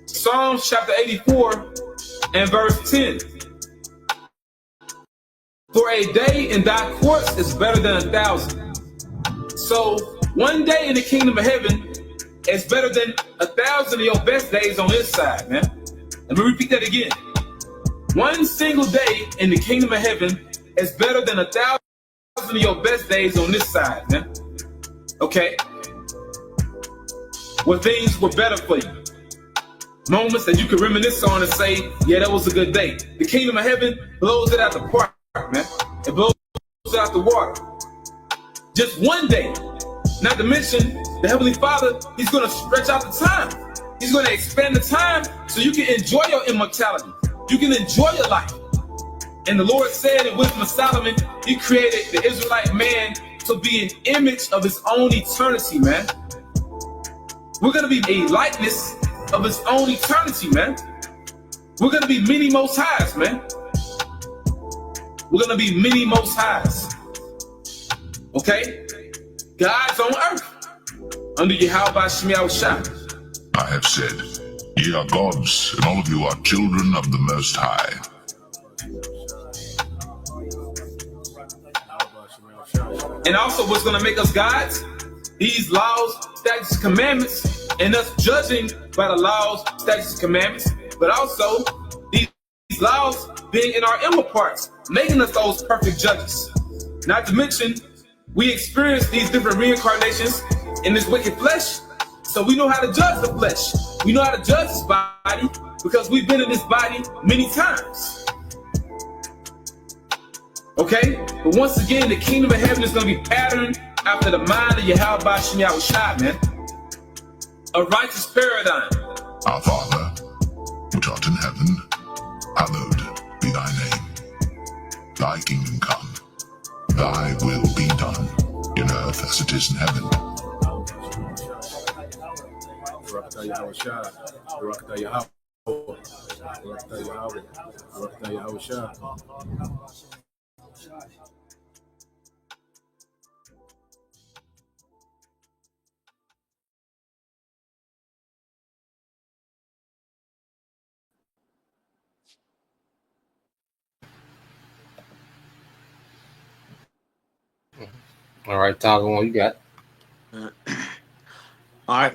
Psalms chapter 84 and verse 10. For a day in thy courts is better than 1,000. So one day in the kingdom of heaven is better than 1,000 of your best days on this side, man. Let me repeat that again. One single day in the kingdom of heaven is better than 1,000 of your best days on this side, man. Okay? Where things were better for you. Moments that you can reminisce on and say, yeah, that was a good day. The kingdom of heaven blows it out the park, man. It blows it out the water. Just one day. Not to mention, the Heavenly Father, He's going to stretch out the time. He's going to expand the time so you can enjoy your immortality. You can enjoy your life. And the Lord said in Wisdom of Solomon, He created the Israelite man to be an image of his own eternity, man. We're going to be a likeness of his own eternity, man. We're going to be many most highs, man. We're going to be many most highs. Okay? God's on earth under Yahweh Shemiah Shah. I have said, ye are gods, and all of you are children of the Most High. And also what's going to make us gods? These laws, statutes, commandments, and us judging by the laws, statutes, commandments, but also these laws being in our inward parts, making us those perfect judges. Not to mention, we experience these different reincarnations in this wicked flesh, so we know how to judge the flesh. We know how to judge this body because we've been in this body many times. Okay? But once again, the kingdom of heaven is going to be patterned after the mind of Yahweh Shemiah Shah, man. A righteous paradigm. Our Father, which art in heaven, hallowed be thy name. Thy kingdom come. Thy will be done, in earth as it is in heaven. All right, Tyler, what you got? All right.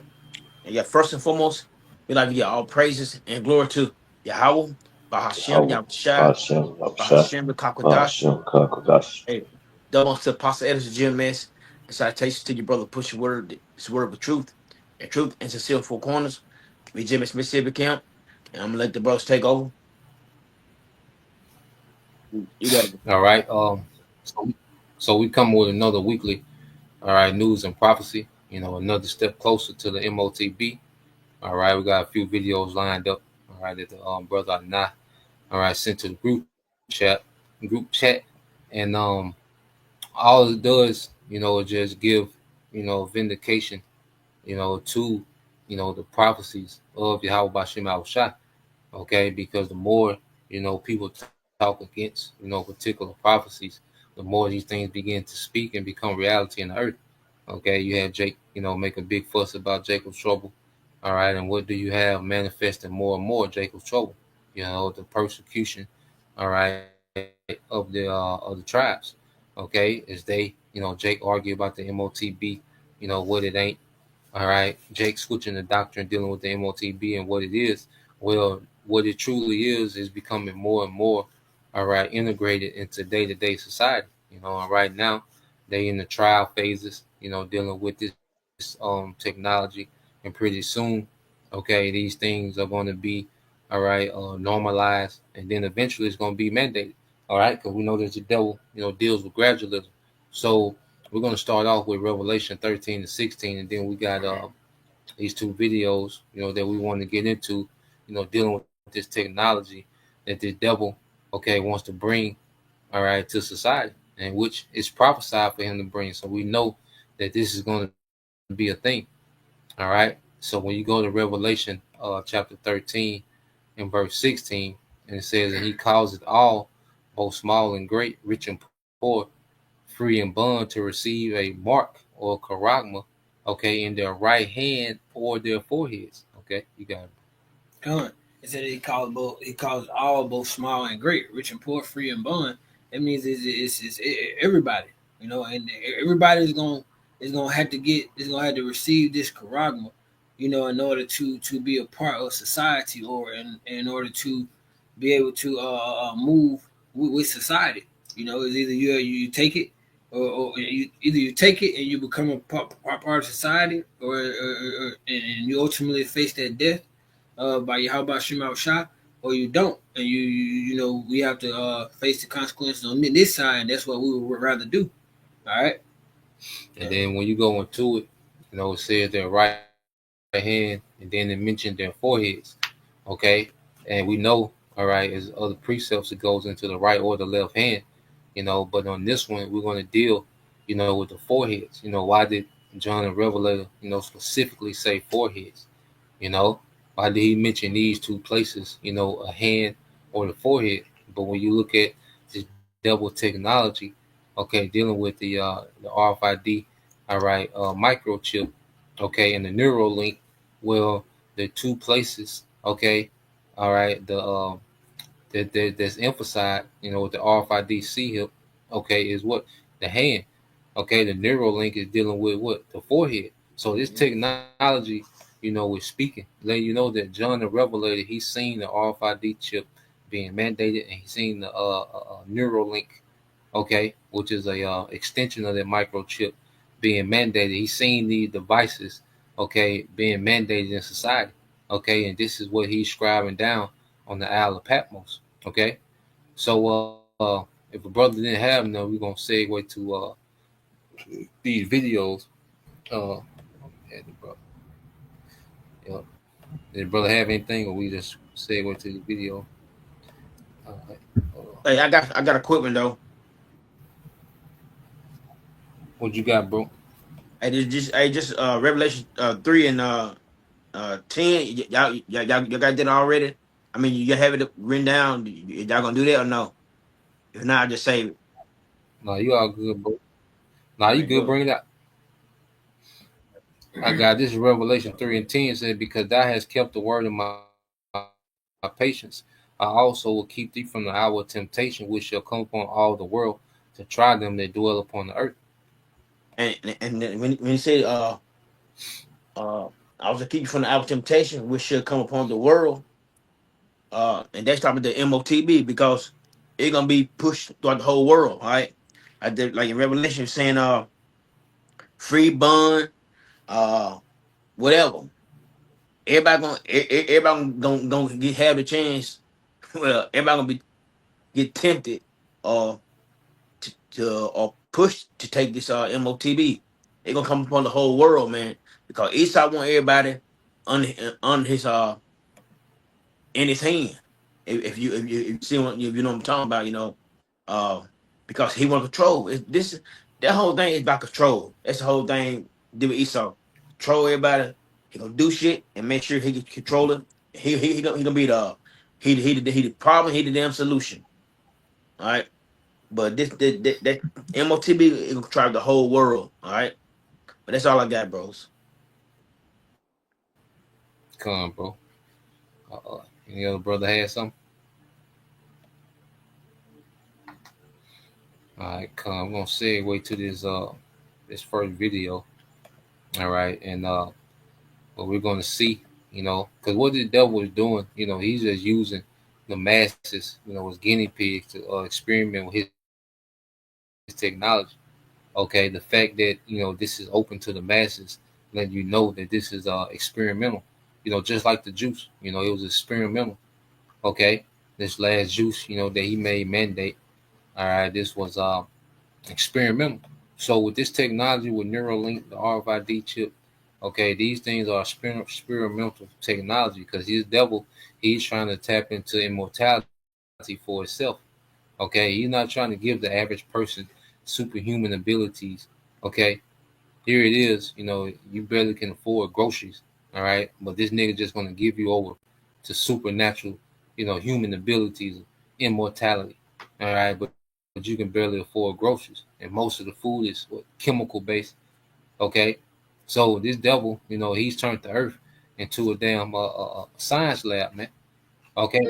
And yeah, first and foremost, we like to give all praises and glory to Yahweh, Bahashem, Yahushua, Bahashem, Kakwadash. Hey, double to Apostle Edison Jim Mess. And salutations to your brother, push your word, this word of truth, and sincere four corners. We Jim Mississippi camp. And I'm gonna let the brothers take over. You got it. All right. So we come with another weekly, all right, news and prophecy. You know, another step closer to the M.O.T.B. All right, we got a few videos lined up. All right, that the brother Nah, all right, sent to the group chat, and all it does, you know, is just give, you know, vindication, you know, to, you know, the prophecies of Yahweh Bashem Al Shah. Okay, because the more, you know, people talk against, you know, particular prophecies, the more these things begin to speak and become reality in the earth. Okay, you have Jake, you know, make a big fuss about Jacob's trouble. All right, and what do you have manifesting more and more Jacob's trouble? You know, the persecution, all right, of the tribes. Okay, as they, you know, Jake argue about the M.O.T.B, you know, what it ain't. All right, Jake switching the doctrine, dealing with the M.O.T.B and what it is. Well, what it truly is becoming more and more, all right, integrated into day-to-day society. You know, and right now they in the trial phases, you know, dealing with this technology, and pretty soon, okay, these things are going to be, all right, normalized, and then eventually it's going to be mandated. All right, because we know that the devil, you know, deals with gradualism. So we're going to start off with Revelation 13 to 16, and then we got these two videos, you know, that we want to get into, you know, dealing with this technology that the devil, okay, wants to bring, all right, to society, and which is prophesied for him to bring. So we know that this is going to be a thing. All right. So when you go to Revelation chapter 13 and verse 16, and it says, and he calls it all, both small and great, rich and poor, free and bond to receive a mark or charagma, okay, in their right hand or their foreheads. Okay, you got it. Con. It said he calls all both small and great, rich and poor, free and bond. That means everybody, and everybody is gonna have to receive this charagma, in order to be a part of society, or in order to be able to move with society. It's either you take it, or either you take it and you become a part of society, and you ultimately face that death by Yahweh Shema Shah, or you don't, and we have to face the consequences on this side, and that's what we would rather do. All right. And then when you go into it, it says their right hand, and then it mentioned their foreheads. Okay, and we know, all right, as other precepts, it goes into the right or the left hand. But on this one, we're going to deal, with the foreheads. Why did John the Revelator, specifically say foreheads? You know, why did he mention these two places? A hand or the forehead. But when you look at this double technology, okay, dealing with the RFID, all right, microchip, okay, and the neural link, well, the two places, okay, all right, that's emphasized, with the RFID C hip, okay, is what the hand. Okay, the neural link is dealing with what the forehead. So this technology, is speaking, letting you know that John the Revelator, he's seen the RFID chip being mandated, and he's seen the neural link, okay, which is a extension of that microchip being mandated. He's seen these devices, okay, being mandated in society, okay, and this is what he's scribing down on the Isle of Patmos, okay. So if a brother didn't have none, we're gonna segue to these videos. Yeah, yeah. Did the brother have anything, or we just segue to the video? Uh, Hey, I got a quick one though. what you got, bro? Just Revelation 3 and 10. Y'all got that already? I mean, you have it written down. Y'all gonna do that or no? If not, I just save it. Nah, you all good, bro. Nah, All you right, good. go. Bring it up. I got this. Revelation 3:10 said, "Because thou hast kept the word of my patience, I also will keep thee from the hour of temptation, which shall come upon all the world to try them that dwell upon the earth." And then when you say uh I was to keep you from the hour of temptation, which should come upon the world, and that's talking about the M.O.T.B. because it's gonna be pushed throughout the whole world, all right? I did like in Revelation saying free bond, uh whatever. Everybody gonna have the chance. Well, everybody gonna get tempted or or pushed to take this M.O.T.B. It's gonna come upon the whole world, man, because Esau want everybody on his in his hand. If you see what if you know what I'm talking about, uh, because he want control. That whole thing is about control. That's the whole thing. Do with Esau, control everybody. He gonna do shit and make sure he can control it. He gonna be the problem. He the damn solution. All right, but that MOTB is gonna try the whole world. All right, but that's all I got, bros. Come on, bro. Any other brother had something? All right, come. I'm gonna segue to this first video. All right, and what we're gonna see, because what the devil is doing, he's just using the masses, as guinea pigs to experiment with his technology. Okay, the fact that this is open to the masses, letting you know that this is experimental. Just like the juice, it was experimental. Okay, this last juice, that he made mandate. All right, this was experimental. So with this technology, with Neuralink, the RFID chip, okay, these things are experimental technology because his devil, he's trying to tap into immortality for itself. Okay, he's not trying to give the average person superhuman abilities. Okay, here it is. You barely can afford groceries. All right, but this nigga just gonna give you over to supernatural, human abilities, immortality. All right, but you can barely afford groceries, and most of the food is chemical based. Okay, so this devil, he's turned the earth into a damn science lab, man. Okay,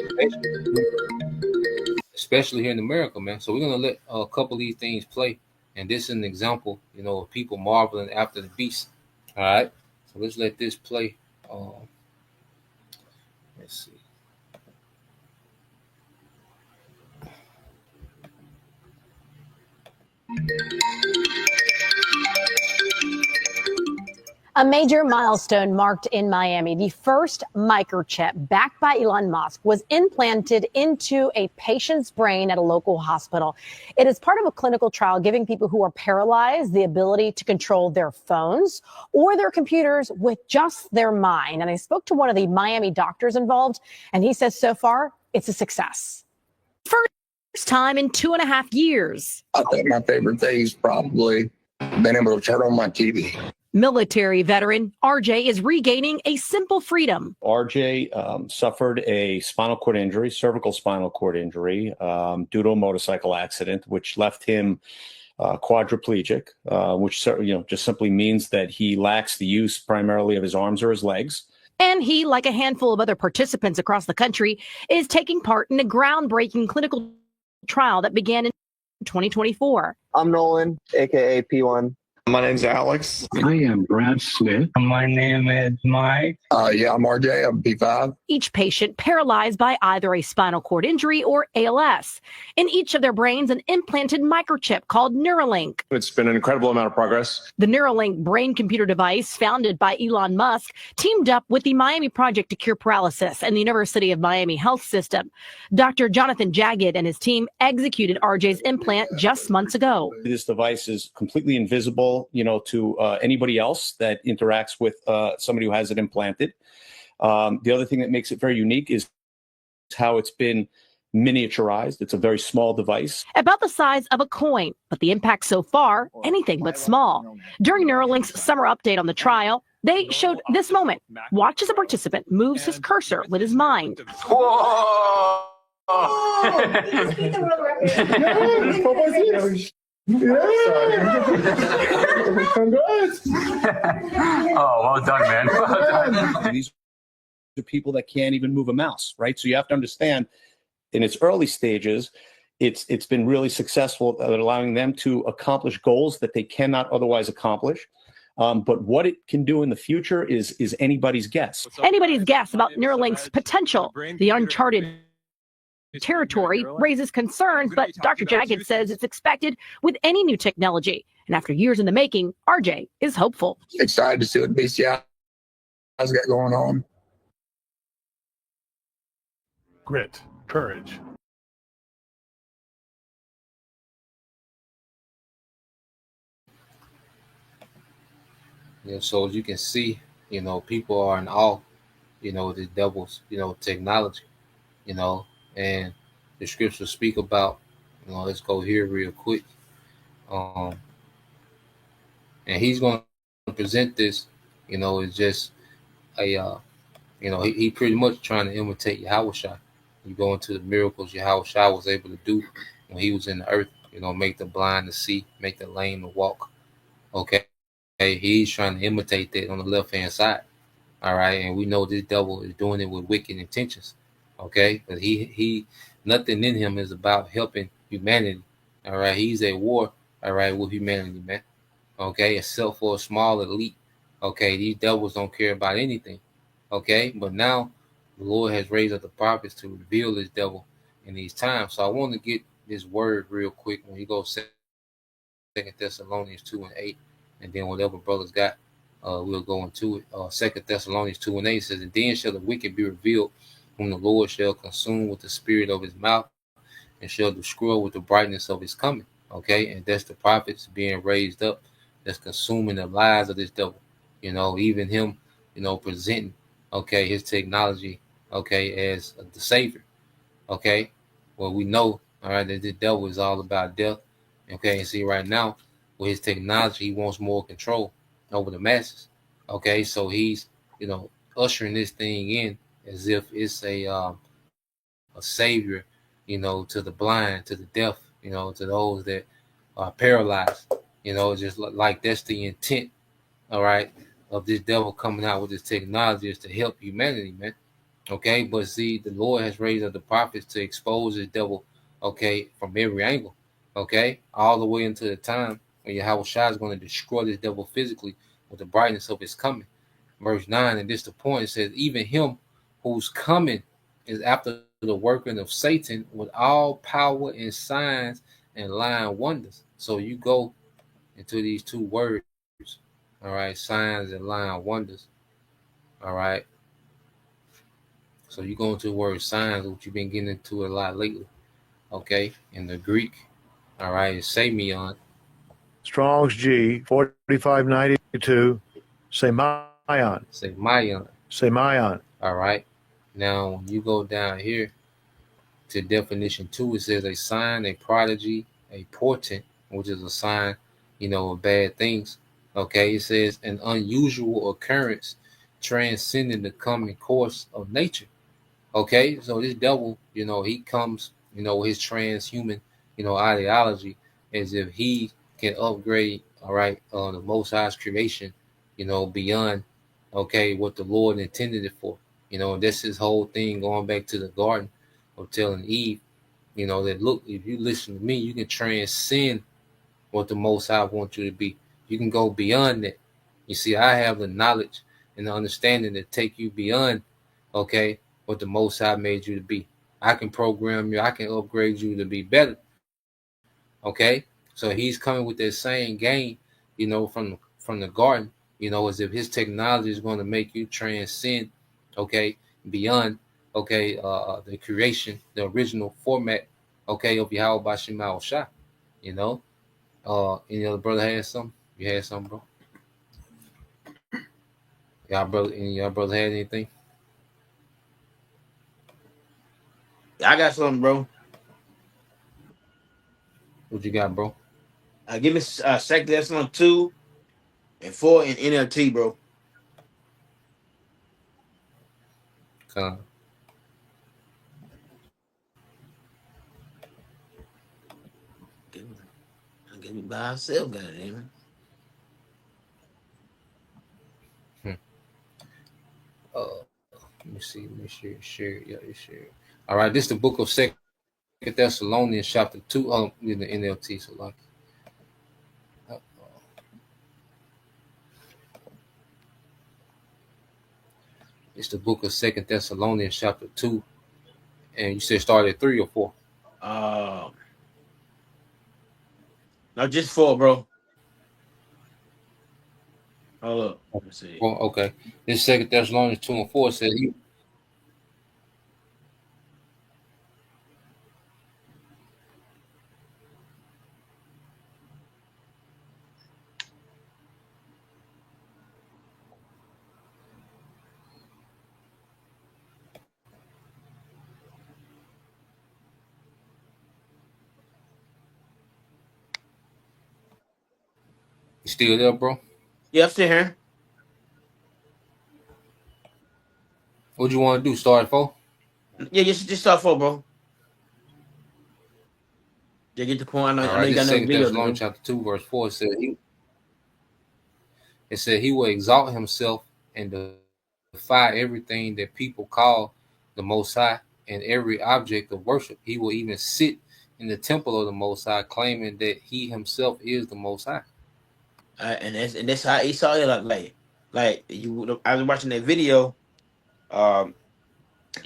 especially here in America, man. So we're gonna let a couple of these things play, and this is an example, of people marveling after the beast. All right, so let's let this play. Let's see. A major milestone marked in Miami. The first microchip backed by Elon Musk was implanted into a patient's brain at a local hospital. It is part of a clinical trial giving people who are paralyzed the ability to control their phones or their computers with just their mind. And I spoke to one of the Miami doctors involved, and he says so far it's a success. First time in 2.5 years. I think my favorite thing is probably being able to turn on my TV. Military veteran RJ is regaining a simple freedom. RJ suffered a spinal cord injury, cervical spinal cord injury, due to a motorcycle accident, which left him quadriplegic, which just simply means that he lacks the use primarily of his arms or his legs. And he, like a handful of other participants across the country, is taking part in a groundbreaking clinical trial that began in 2024. I'm Nolan, aka P1. My name's Alex. I am Brad Smith. My name is Mike. Yeah, I'm RJ. I'm P5. Each patient paralyzed by either a spinal cord injury or ALS. In each of their brains, an implanted microchip called Neuralink. It's been an incredible amount of progress. The Neuralink brain-computer device, founded by Elon Musk, teamed up with the Miami Project to Cure Paralysis and the University of Miami Health System. Dr. Jonathan Jagged and his team executed RJ's implant just months ago. This device is completely invisible, to anybody else that interacts with somebody who has it implanted. The other thing that makes it very unique is how it's been miniaturized. It's a very small device. About the size of a coin, but the impact so far, anything but small. During Neuralink's summer update on the trial, they showed this moment. Watch as a participant moves his cursor with his mind. Whoa! Congrats! Oh, well done, man. Well done. These are people that can't even move a mouse, right? So you have to understand, in its early stages, it's been really successful at allowing them to accomplish goals that they cannot otherwise accomplish. But what it can do in the future is anybody's guess. Anybody's guess about Neuralink's potential. The uncharted territory raises concerns, but Dr. Jagged says it's expected with any new technology. And after years in the making, RJ is hopeful. Excited to see what BCI has got going on. Grit, courage. Yeah, so as you can see, people are in awe, the devil's, technology, and the scriptures speak about, let's go here real quick. And he's going to present this, as just a, he pretty much trying to imitate Yahushua. You go into the miracles Yahushua was able to do when he was in the earth, make the blind to see, make the lame to walk. Okay. He's trying to imitate that on the left-hand side. All right. And we know this devil is doing it with wicked intentions. Okay. But he nothing in him is about helping humanity. All right. He's at war. All right. With humanity, man. Okay. Except for a small elite. Okay. These devils don't care about anything. Okay. But now the Lord has raised up the prophets to reveal this devil in these times. So I want to get this word real quick when you go 2 Thessalonians 2:8. And then whatever brothers got, we'll go into it. 2 Thessalonians 2:8 says, and then shall the wicked be revealed, whom the Lord shall consume with the spirit of his mouth, and shall destroy with the brightness of his coming. Okay, and that's the prophets being raised up, that's consuming the lies of this devil. Even him, presenting, his technology, as the savior. Okay, well, we know, all right, that the devil is all about death. Okay, and see right now, with his technology, he wants more control over the masses. Okay, so he's, ushering this thing in as if it's a savior, to the blind, to the deaf, you know, to those that are paralyzed. You know, just like that's the intent, all right, of this devil coming out with this technology is to help humanity, man. Okay, but see, the Lord has raised up the prophets to expose this devil, okay, from every angle, okay, all the way into the time when Yahweh Shai is going to destroy this devil physically with the brightness of his coming. Verse 9, and this the point, it says, even him whose coming is after the working of Satan with all power and signs and lying wonders. So you go into these two words, all right, signs and lying wonders, all right. So you go into the word signs, which you've been getting into a lot lately, okay, in the Greek, all right, it's semeion. Strong's G 4592. Semeion. Semeion. Semeion. All right. Now, when you go down here to definition 2, it says a sign, a prodigy, a portent, which is a sign, you know, of bad things. Okay, it says an unusual occurrence transcending the common course of nature. Okay, so this devil, you know, he comes, you know, his transhuman, you know, ideology as if he can upgrade, all right, the Most High's creation, you know, beyond, okay, what the Lord intended it for. You know, and that's his whole thing going back to the garden of telling Eve, you know, that look, if you listen to me, you can transcend what the Most High wants you to be. You can go beyond that. You see, I have the knowledge and the understanding to take you beyond, okay, what the Most High made you to be. I can program you. I can upgrade you to be better. Okay, so he's coming with that same game, you know, from the garden, you know, as if his technology is going to make you transcend, okay, beyond, okay, the creation, the original format, okay, of Yahweh Bashim Shah, you know. Any other brother had something? You had something, bro? Y'all brother, any y'all brother had anything? I got something, bro. What you got, bro? Give me second lesson 2 and 4 in NLT, bro. Come. Give me by ourselves, goddamn. Let me see. Let me share. Yeah, you share. All right, this is the book of Second Thessalonians, chapter 2. In the NLT, so like. It's the book of Second Thessalonians, chapter 2, and you said start at 3 or 4. No, just 4, bro. Hold up. Let me see. Well, okay. This Second Thessalonians 2 and 4 says he. You still there, bro? Yeah, I'm still here. What you want to do? Start at 4? Yeah, just start 4, bro. Yeah, get the point. All I know right. you This got another Second video to Thessalonians do. chapter 2, verse 4 said he. It said he will exalt himself and defy everything that people call the Most High and every object of worship. He will even sit in the temple of the Most High, claiming that he himself is the Most High. And that's how Esau is like you. I was watching that video, um,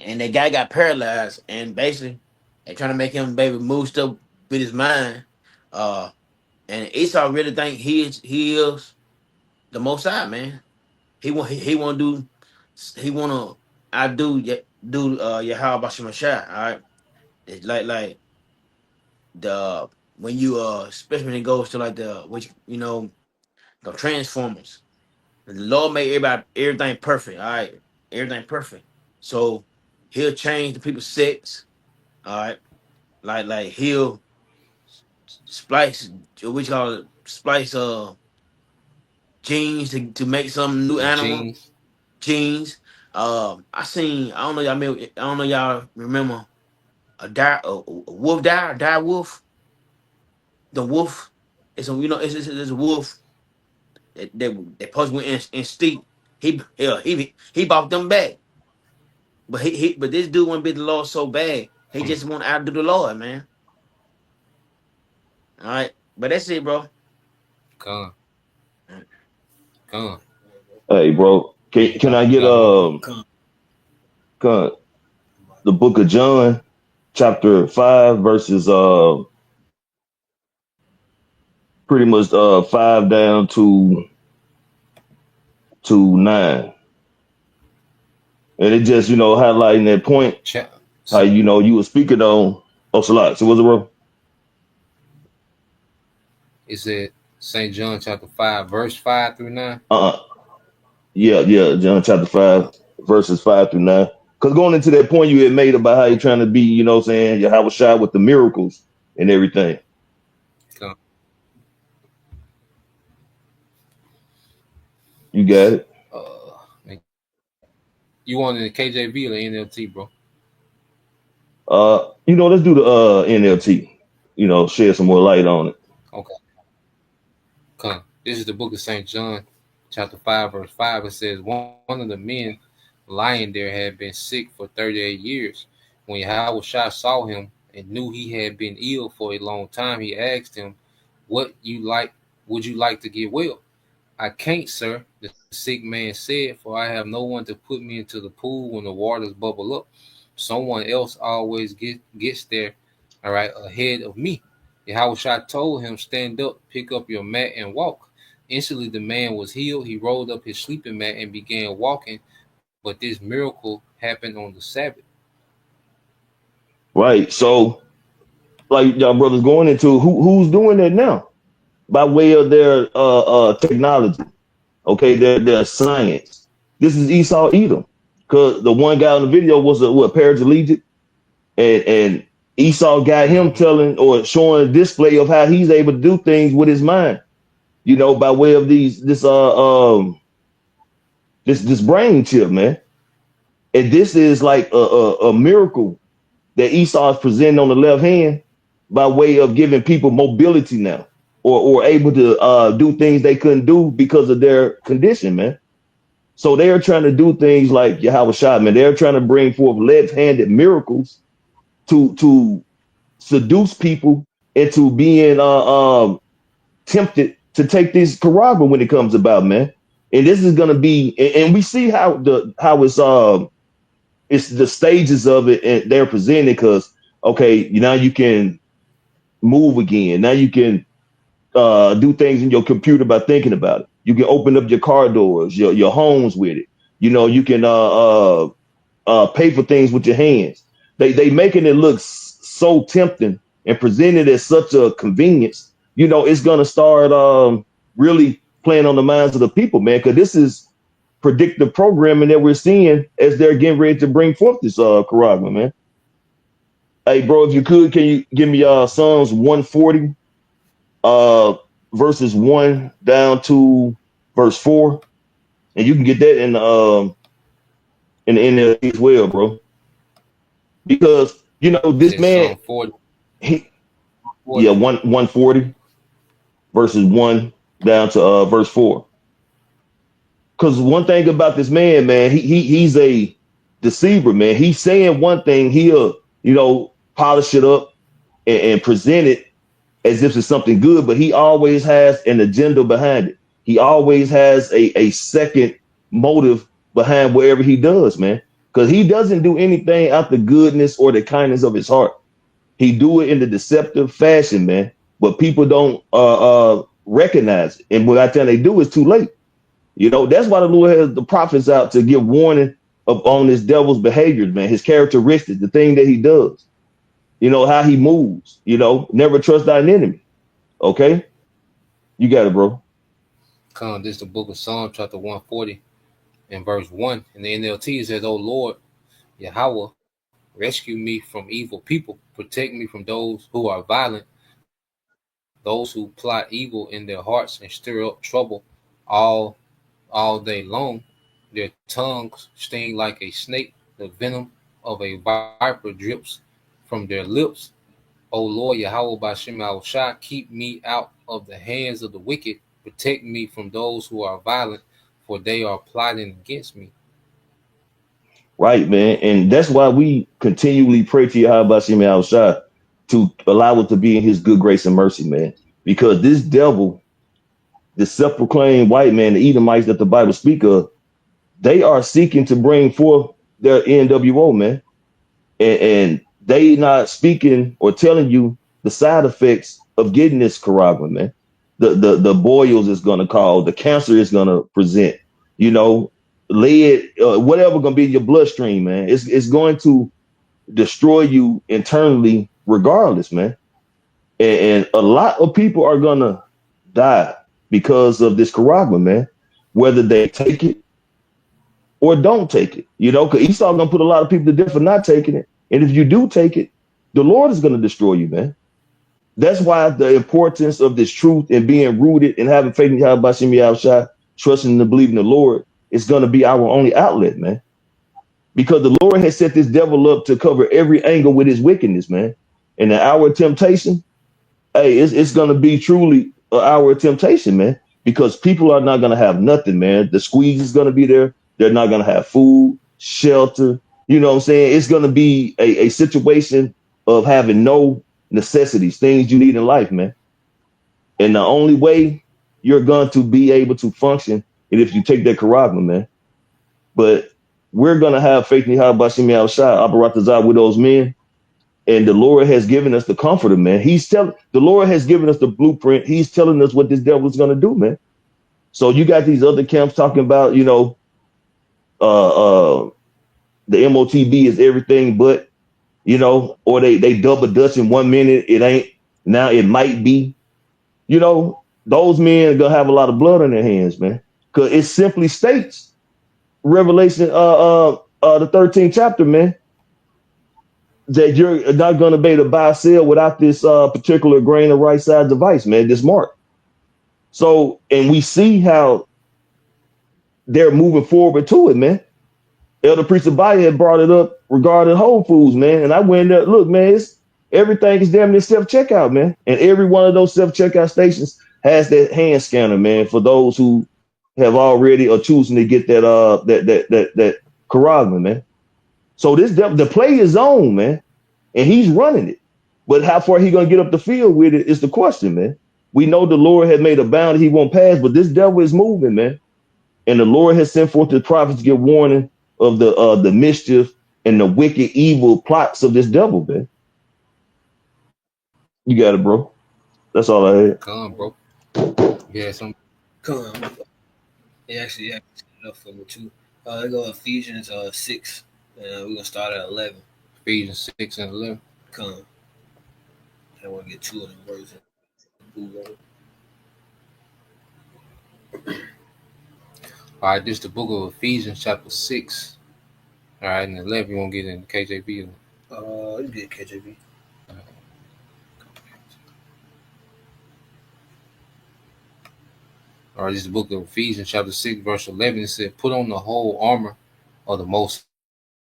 and that guy got paralyzed, and basically they trying to make him baby move stuff with his mind. Uh, and Esau really think he is the Most High, man. He want to do he want to do Yahweh Bashim Shai. All right, it's like the when you especially when it goes to like the which the Transformers. The Lord made everything perfect. All right, everything perfect. So he'll change the people's sex. All right, like he'll splice what you call it, splice genes to make some new The animal genes. genes. I seen I don't know y'all remember a wolf die wolf. the wolf is a it's a wolf that supposed went in steep. He bought them back. But but this dude want to be the Lord so bad. He just want to outdo the Lord, man. All right. But that's it, bro. Con. Con. Hey, bro, can I You get got more? the book of John, chapter 5, verses pretty much 5 down to 9, and it just highlighting that point how you were speaking on. Oh, Salat. So what's it, bro? It said St. John chapter 5, verse 5 through 9. Yeah, John chapter 5, verses 5 through 9. Because going into that point you had made about how you're trying to be, saying Yahweh Shai with the miracles and everything. Con. You got it. You want the KJV or the NLT, bro? Let's do the NLT. Shed some more light on it. Okay. Come. This is the book of St. John, chapter 5, verse 5. It says, one of the men lying there had been sick for 38 years. When Yahweh Shai saw him and knew he had been ill for a long time, he asked him, would you like to get well? I can't, sir, the sick man said, for I have no one to put me into the pool when the waters bubble up. Someone else always gets there, all right, ahead of me. Yahweh Shai told him, stand up, pick up your mat, and walk. Instantly the man was healed. He rolled up his sleeping mat and began walking, but this miracle happened on the Sabbath. Right. So, like y'all brothers going into who's doing that now by way of their technology. Okay, their science. This is Esau Edom, because the one guy on the video was a paraplegic, and Esau got him telling or showing a display of how he's able to do things with his mind. By way of this brain chip, man. And this is like a miracle that Esau is presenting on the left hand by way of giving people mobility now, or able to do things they couldn't do because of their condition, man. So they're trying to do things like Yahweh Shai, man. They're trying to bring forth left-handed miracles to seduce people into being tempted to take this Karagba when it comes about, man. And this is gonna be, and we see how it's the stages of it, and they're presented because okay, now you can move again. Now you can do things in your computer by thinking about it. You can open up your car doors, your homes with it. You can pay for things with your hands. They making it look so tempting and presented as such a convenience. It's gonna start really playing on the minds of the people, man. Because this is predictive programming that we're seeing as they're getting ready to bring forth this Karagma, man. Hey, bro, if you could, can you give me Psalms 140, verses 1 down to verse 4, and you can get that in there as well, bro. Because this man, he 140 verses 1 down to verse 4. Because one thing about this man, he's a deceiver, man. He's saying one thing, he'll polish it up and present it as if it's something good, but he always has an agenda behind it. He always has a second motive behind whatever he does, man. Because he doesn't do anything out the goodness or the kindness of his heart. He do it in the deceptive fashion, man. But people don't recognize it. And by the time they do, it's too late. That's why the Lord has the prophets out to give warning on this devil's behaviors, man, his characteristics, the thing that he does. How he moves, never trust thine enemy. Okay? You got it, bro. This is the book of Psalms, chapter 140, and verse 1. In the NLT, it says, O Lord, Yahweh, rescue me from evil people. Protect me from those who are violent, those who plot evil in their hearts and stir up trouble all day long. Their tongues sting like a snake. The venom of a viper drips from their lips. O Lord Yahweh Bashem Shah, keep me out of the hands of the wicked. Protect me from those who are violent, for they are plotting against me. Right, man. And that's why we continually pray to Yahweh Bashem Shah to allow it to be in his good grace and mercy, man. Because this devil, the self-proclaimed white man, the Edomites that the Bible speak of, they are seeking to bring forth their NWO, man. And they not speaking or telling you the side effects of getting this Caragua, man. The boils is gonna cause, the cancer is gonna present, you know, lead, whatever gonna be in your bloodstream, man. It's going to destroy you internally, regardless, man. And a lot of people are gonna die because of this Caragua, man. Whether they take it or don't take it, you know, because Esau gonna put a lot of people to death for not taking it. And if you do take it, the Lord is gonna destroy you, man. That's why the importance of this truth and being rooted and having faith in Yahweh Bashem Yahushua, trusting and believing the Lord is gonna be our only outlet, man. Because the Lord has set this devil up to cover every angle with his wickedness, man. In the hour of temptation, hey, it's gonna be truly an hour of temptation, man. Because people are not gonna have nothing, man. The squeeze is gonna be there. They're not gonna have food, shelter. You know what I'm saying? It's gonna be a situation of having no necessities, things you need in life, man. And the only way you're going to be able to function is if you take that Karagma, man. But we're gonna have faith in Yahweh Bashem Yahushua, Aparatazah with those men. And the Lord has given us the comforter, man. The Lord has given us the blueprint. He's telling us what this devil is gonna do, man. So you got these other camps talking about, you know, the M.O.T.B is everything but, you know, or they double dutch in 1 minute, it ain't, now it might be. You know, those men are gonna have a lot of blood on their hands, man. Cause it simply states Revelation the 13th chapter, man, that you're not gonna be able to buy or sell without this particular grain of right side device, man, this mark. So, and we see how they're moving forward to it, man. Elder Priest Abaya had brought it up regarding Whole Foods, man. And I went there, look, man, everything is damn near self-checkout, man. And every one of those self-checkout stations has that hand scanner, man, for those who have already or choosing to get that Karagma, man. So the play is on, man, and he's running it. But how far he gonna get up the field with it is the question, man. We know the Lord has made a boundary he won't pass, but this devil is moving, man. And the Lord has sent forth the prophets to give warning of the mischief and the wicked, evil plots of this devil, man. You got it, bro. That's all I had. Come on, bro. Yeah, some. Come on. It actually set it up for me too. They go Ephesians 6. We're gonna start at 11. Ephesians 6 and 11. Come. I want to get two of them words. All right, this is the book of Ephesians, chapter 6. All right, and 11, you won't get in the KJV? You get KJV. All right, this is the book of Ephesians, chapter 6, verse 11. It said, put on the whole armor of the Most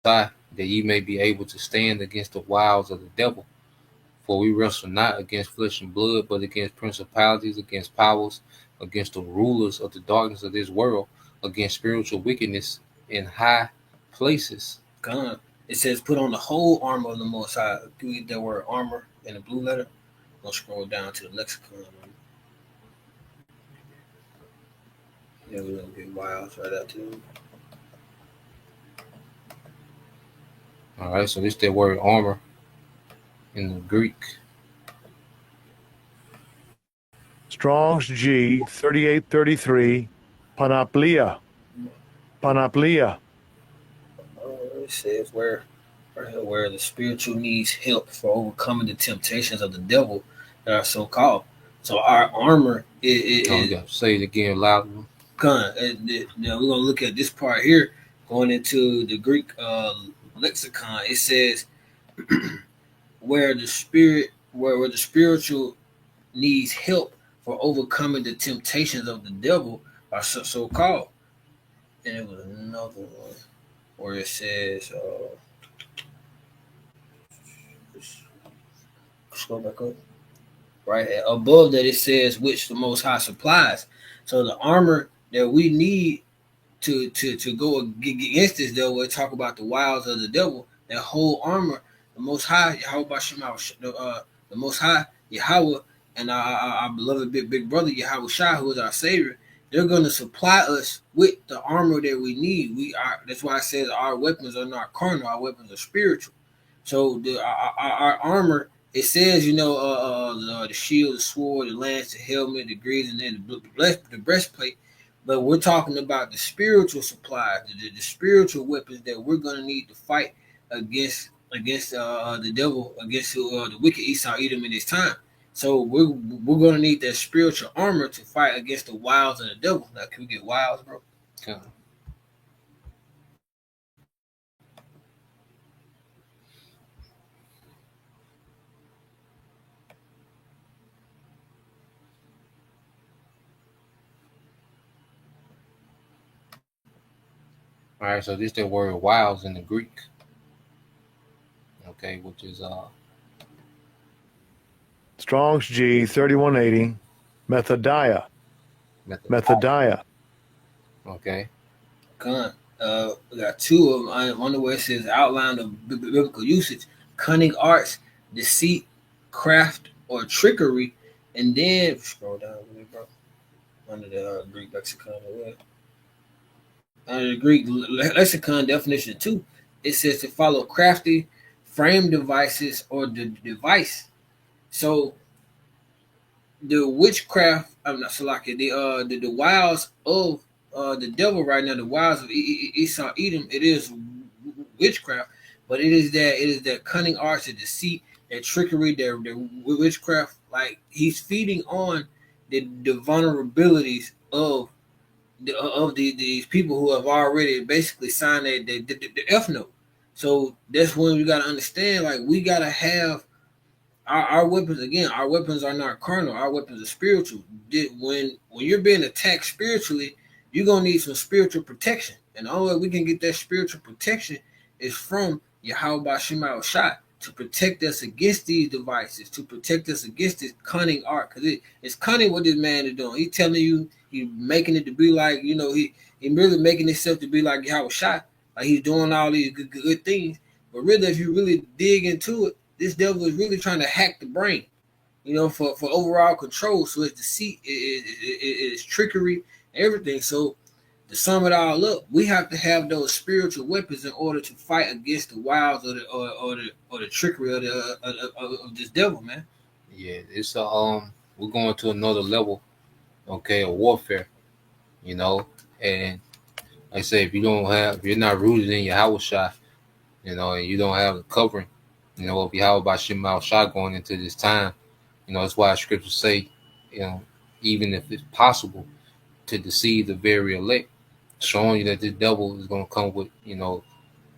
High, that ye may be able to stand against the wiles of the devil. For we wrestle not against flesh and blood, but against principalities, against powers, against the rulers of the darkness of this world, against spiritual wickedness in high places. God. It says, put on the whole armor of the Most High. Do you get that word armor in the blue letter? I'm going to scroll down to the lexicon. Yeah, we're going to get wild right out to All right, so this is that word armor in the Greek. Strong's G 3833, panoplia. Panoplia. It says where the spiritual needs help for overcoming the temptations of the devil that are so called. So our armor is. You got to say it again louder. We're gonna look at this part here, going into the Greek lexicon. It says where the spiritual needs help for overcoming the temptations of the devil are so called. And it was another one where it says scroll back up. Right above that, it says which the Most High supplies. So the armor that we need to go against this devil, we talk about the wiles of the devil. That whole armor, the Most High Yahweh the Most High Yahweh, and our beloved big brother Yahweh Shai, who is our Savior. They're going to supply us with the armor that we need. That's why it says our weapons are not carnal; our weapons are spiritual. So our armor, it says, the shield, the sword, the lance, the helmet, the greaves, and then the breastplate. But we're talking about the spiritual supplies, the spiritual weapons that we're going to need to fight against the devil, against the wicked Esau Edom in his time. So we're going to need that spiritual armor to fight against the wiles of the devil. Now, can we get wiles, bro? Okay. All right, so this the word wiles in the Greek. Okay, which is Strong's G 3180. Methodia. Methodia. Okay. We got two of them. I wonder where it says outline of biblical usage: cunning arts, deceit, craft, or trickery. And then scroll down a bit, bro. Under the Greek lexicon, under the Greek lexicon definition 2, it says to follow crafty frame devices or the device. So the witchcraft, I'm not Salaki, the wiles of the devil right now, the wiles of Esau Edom, it is witchcraft, but it is that cunning arts, the deceit, that trickery, the witchcraft. Like he's feeding on the vulnerabilities of these people who have already basically signed the F note. So that's when we got to understand, like we got to have our weapons. Again, our weapons are not carnal. Our weapons are spiritual. When you're being attacked spiritually, you're gonna need some spiritual protection, and the only way we can get that spiritual protection is from Yahweh Shema Shai to protect us against these devices, to protect us against this cunning art, because it's cunning what this man is doing. He's telling you, he's making it to be like, he really making himself to be like Yahweh Shai, like he's doing all these good things. But really, if you really dig into it, this devil is really trying to hack the brain, for overall control. So it's deceit, it's trickery, everything. So to sum it all up, we have to have those spiritual weapons in order to fight against the wiles or the trickery of this devil, man. Yeah, it's we're going to another level, okay, of warfare, and like I say, if you're not rooted in your house shot, and you don't have the covering, of Yahweh by Shema Shah going into this time, that's why scriptures say, even if it's possible to deceive the very elect, showing you that the devil is going to come with,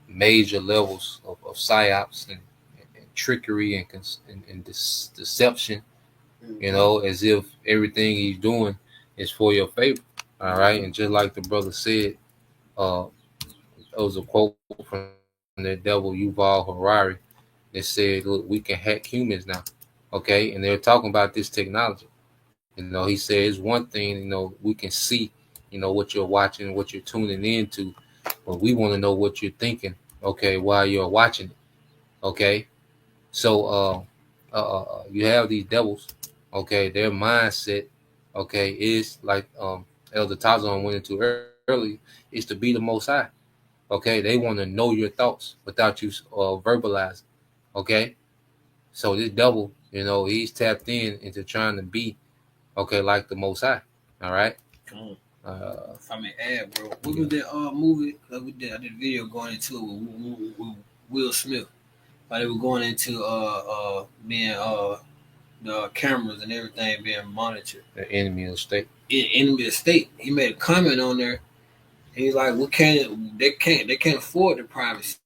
major levels of psyops and trickery and deception, as if everything he's doing is for your favor. All right. And just like the brother said, there was a quote from the devil Yuval Harari that said, look, we can hack humans now. Okay. And they're talking about this technology. He says one thing, we can see, what you're watching, what you're tuning into, but we want to know what you're thinking, okay, while you're watching it. Okay. So you have these devils, okay, their mindset, okay, is like Elder Tazon went into earlier, is to be the most high. Okay, they want to know your thoughts without you verbalizing. Okay, so this devil, he's tapped into trying to be, okay, like the Most High. All right. If I may add, bro, what was that movie? I did a video going into it with Will Smith. But they were going into being the cameras and everything being monitored. The enemy of the state. Enemy of the state. He made a comment on there. He's like, they can't afford the privacy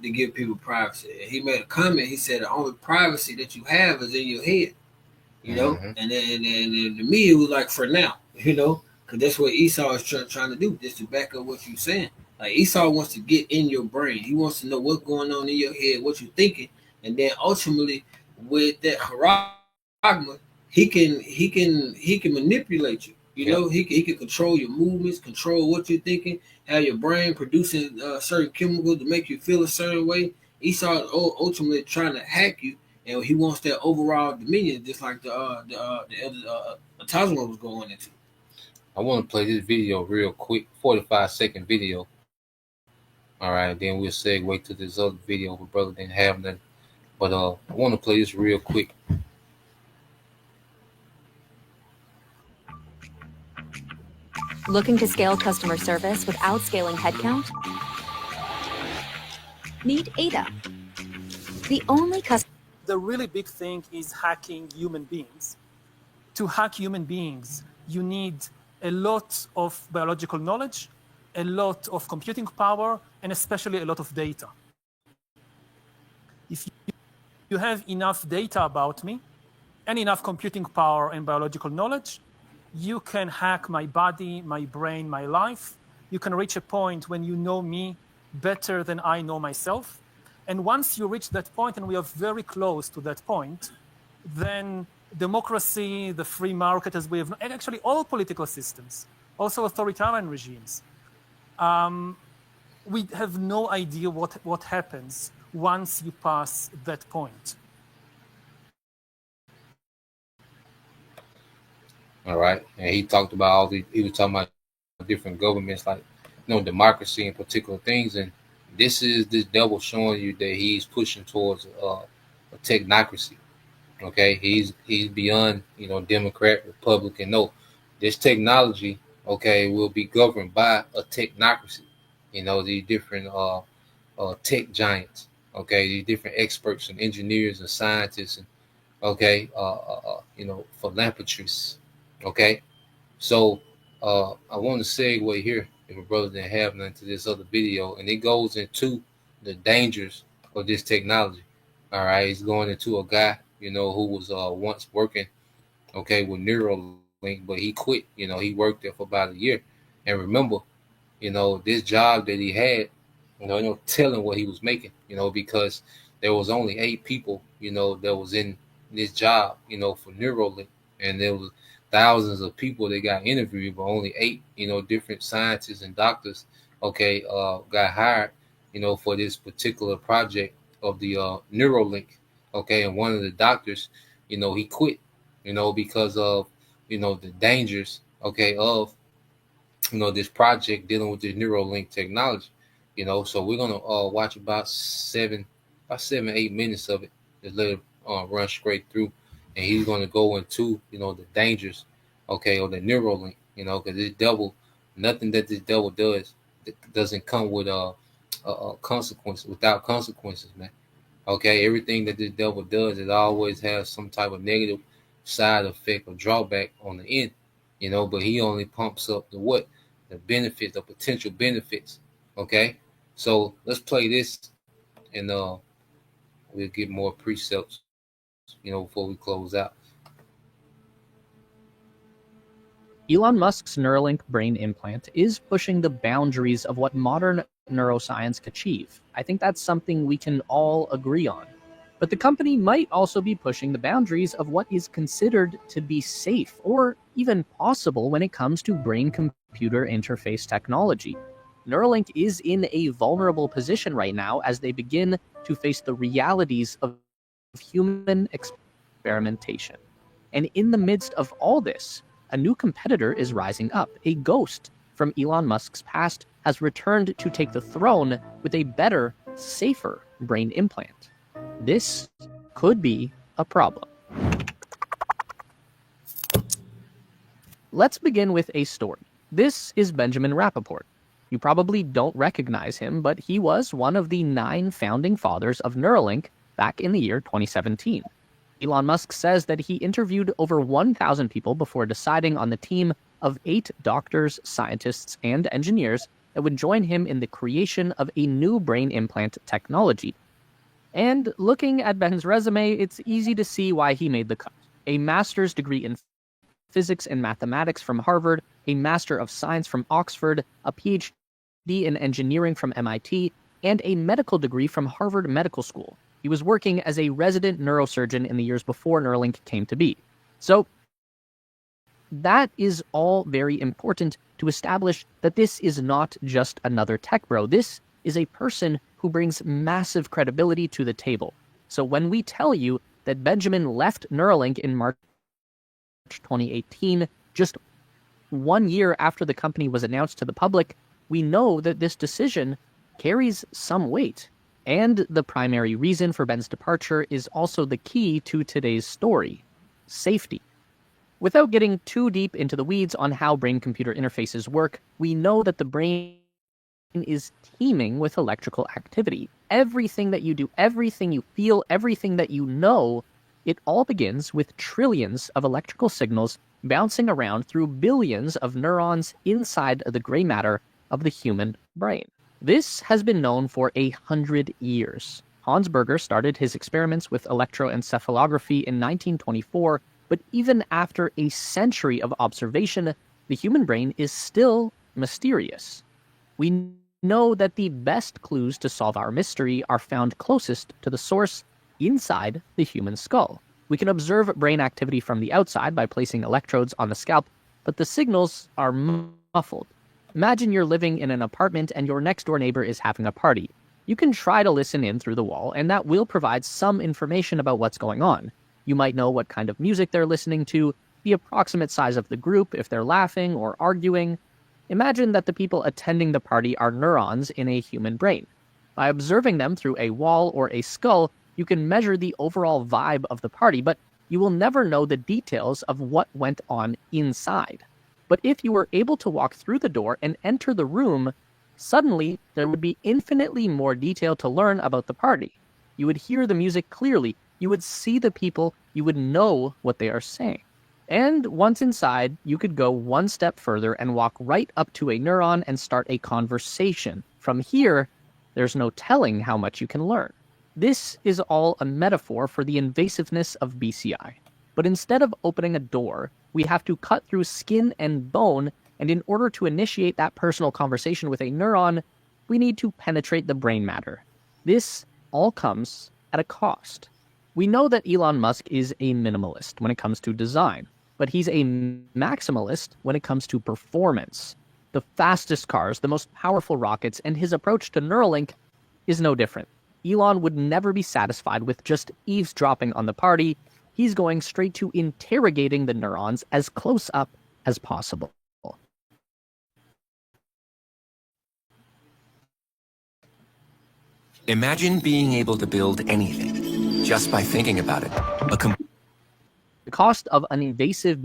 to give people privacy. And he made a comment. He said the only privacy that you have is in your head. And then to me it was like, for now, because that's what Esau is trying to do, just to back up what you're saying. Like Esau wants to get in your brain. He wants to know what's going on in your head, what you're thinking, and then ultimately with that charagma, he can manipulate you. You know, he can control your movements, control what you're thinking, have your brain producing certain chemicals to make you feel a certain way. Esau is ultimately trying to hack you, and he wants that overall dominion, just like the elder Atazma was going into. I want to play this video real quick, 45-second video. All right, then we'll segue to this other video where brother didn't have nothing. But I want to play this real quick. Looking to scale customer service without scaling headcount? Meet Ada. The only customer. The really big thing is hacking human beings. To hack human beings, you need a lot of biological knowledge, a lot of computing power, and especially a lot of data. If you have enough data about me and enough computing power and biological knowledge, you can hack my body, my brain, my life. You can reach a point when you know me better than I know myself. And once you reach that point, and we are very close to that point, then democracy, the free market as we have, and actually all political systems, also authoritarian regimes, we have no idea what happens once you pass that point. All right, and he talked about he was talking about different governments, like democracy and particular things, and this is this devil showing you that he's pushing towards a technocracy. Okay, he's beyond Democrat, Republican. No, this technology, okay, will be governed by a technocracy. These different tech giants. Okay, these different experts and engineers and scientists and philanthropists. Okay, so I want to segue here, if my brother didn't have none, to this other video, and it goes into the dangers of this technology. All right, he's going into a guy, who was once working, with Neuralink, but he quit. He worked there for about a year, and remember, this job that he had, no telling what he was making, because there was only 8 people, that was in this job, for Neuralink, and there was thousands of people that got interviewed, but only 8, different scientists and doctors, got hired, for this particular project of the Neuralink, and one of the doctors, he quit, because of, the dangers, of this project dealing with this Neuralink technology. So we're gonna watch about 7-8 minutes of it. Just let it run straight through, and he's gonna go into the dangers, of the Neuralink. Because this devil, nothing that this devil does doesn't come with a consequence, without consequences, man. Okay, everything that this devil does, it always has some type of negative side effect or drawback on the end. But he only pumps up the benefits, the potential benefits. Okay, so let's play this, and we'll get more precepts, before we close out. Elon Musk's Neuralink brain implant is pushing the boundaries of what modern neuroscience can achieve. I think that's something we can all agree on. But the company might also be pushing the boundaries of what is considered to be safe or even possible when it comes to brain-computer interface technology. Neuralink is in a vulnerable position right now as they begin to face the realities of human experimentation. And in the midst of all this, a new competitor is rising up. A ghost from Elon Musk's past has returned to take the throne with a better, safer brain implant. This could be a problem. Let's begin with a story. This is Benjamin Rappaport. You probably don't recognize him, but he was one of the 9 founding fathers of Neuralink back in the year 2017. Elon Musk says that he interviewed over 1,000 people before deciding on the team of 8 doctors, scientists, and engineers that would join him in the creation of a new brain implant technology. And looking at Ben's resume, it's easy to see why he made the cut. A master's degree in physics and mathematics from Harvard, a Master of Science from Oxford, a PhD in engineering from MIT, and a medical degree from Harvard Medical School. He was working as a resident neurosurgeon in the years before Neuralink came to be. So that is all very important to establish that this is not just another tech bro. This is a person who brings massive credibility to the table. So when we tell you that Benjamin left Neuralink in March 2018, just 1 year after the company was announced to the public, we know that this decision carries some weight. And the primary reason for Ben's departure is also the key to today's story: safety. Without getting too deep into the weeds on how brain-computer interfaces work, we know that the brain is teeming with electrical activity. Everything that you do, everything you feel, everything that you know, it all begins with trillions of electrical signals bouncing around through billions of neurons inside the gray matter of the human brain. This has been known for 100 years. Hans Berger started his experiments with electroencephalography in 1924, but even after a century of observation, the human brain is still mysterious. We know that the best clues to solve our mystery are found closest to the source, inside the human skull. We can observe brain activity from the outside by placing electrodes on the scalp, but the signals are muffled. Imagine you're living in an apartment and your next-door neighbor is having a party. You can try to listen in through the wall, and that will provide some information about what's going on. You might know what kind of music they're listening to, the approximate size of the group, if they're laughing or arguing. Imagine that the people attending the party are neurons in a human brain. By observing them through a wall or a skull, you can measure the overall vibe of the party, but you will never know the details of what went on inside. But if you were able to walk through the door and enter the room, suddenly there would be infinitely more detail to learn about the party. You would hear the music clearly, you would see the people, you would know what they are saying. And once inside, you could go one step further and walk right up to a neuron and start a conversation. From here, there's no telling how much you can learn. This is all a metaphor for the invasiveness of BCI. But instead of opening a door, we have to cut through skin and bone, and in order to initiate that personal conversation with a neuron, we need to penetrate the brain matter. This all comes at a cost. We know that Elon Musk is a minimalist when it comes to design, but he's a maximalist when it comes to performance. The fastest cars, the most powerful rockets, and his approach to Neuralink is no different. Elon would never be satisfied with just eavesdropping on the party. He's going straight to interrogating the neurons as close up as possible. Imagine being able to build anything just by thinking about it. The cost of an invasive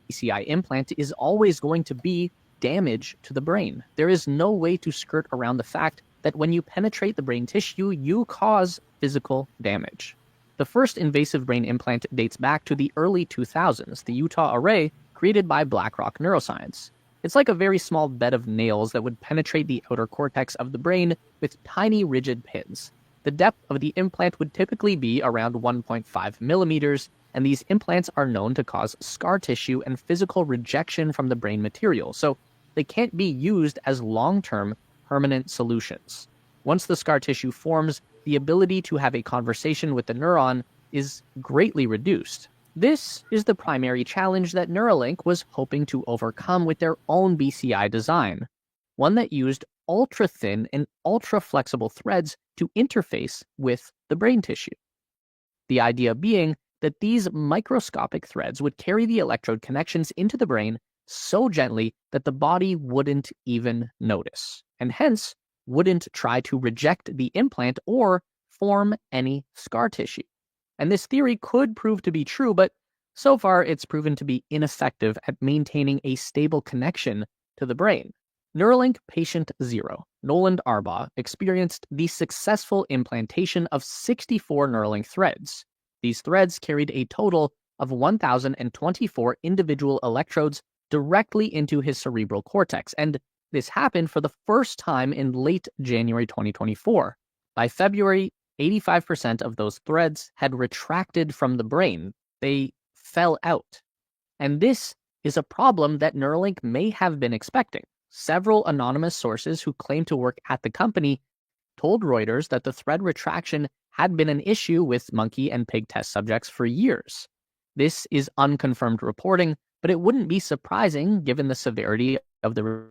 BCI implant is always going to be damage to the brain. There is no way to skirt around the fact that when you penetrate the brain tissue, you cause physical damage. The first invasive brain implant dates back to the early 2000s, the Utah Array, created by BlackRock Neuroscience. It's like a very small bed of nails that would penetrate the outer cortex of the brain with tiny rigid pins. The depth of the implant would typically be around 1.5 millimeters, and these implants are known to cause scar tissue and physical rejection from the brain material, so they can't be used as long-term permanent solutions. Once the scar tissue forms, the ability to have a conversation with the neuron is greatly reduced. This is the primary challenge that Neuralink was hoping to overcome with their own BCI design, one that used ultra-thin and ultra-flexible threads to interface with the brain tissue. The idea being that these microscopic threads would carry the electrode connections into the brain so gently that the body wouldn't even notice, and hence wouldn't try to reject the implant or form any scar tissue. And this theory could prove to be true, but so far it's proven to be ineffective at maintaining a stable connection to the brain. Neuralink patient 0, Noland Arbaugh, experienced the successful implantation of 64 Neuralink threads. These threads carried a total of 1,024 individual electrodes directly into his cerebral cortex, and this happened for the first time in late January 2024. By February, 85% of those threads had retracted from the brain. They fell out. And this is a problem that Neuralink may have been expecting. Several anonymous sources who claim to work at the company told Reuters that the thread retraction had been an issue with monkey and pig test subjects for years. This is unconfirmed reporting, but it wouldn't be surprising given the severity of the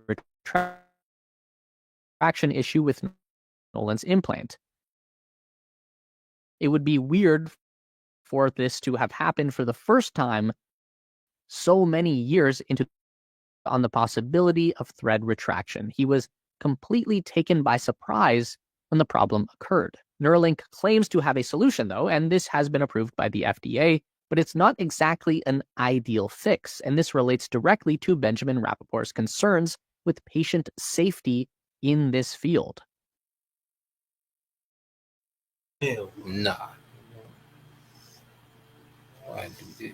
retraction issue with Nolan's implant. It would be weird for this to have happened for the first time so many years into on the possibility of thread retraction. He was completely taken by surprise when the problem occurred. Neuralink claims to have a solution, though, and this has been approved by the FDA, but it's not exactly an ideal fix, and this relates directly to Benjamin Rappaport's concerns with patient safety in this field. Hell nah. Why do this?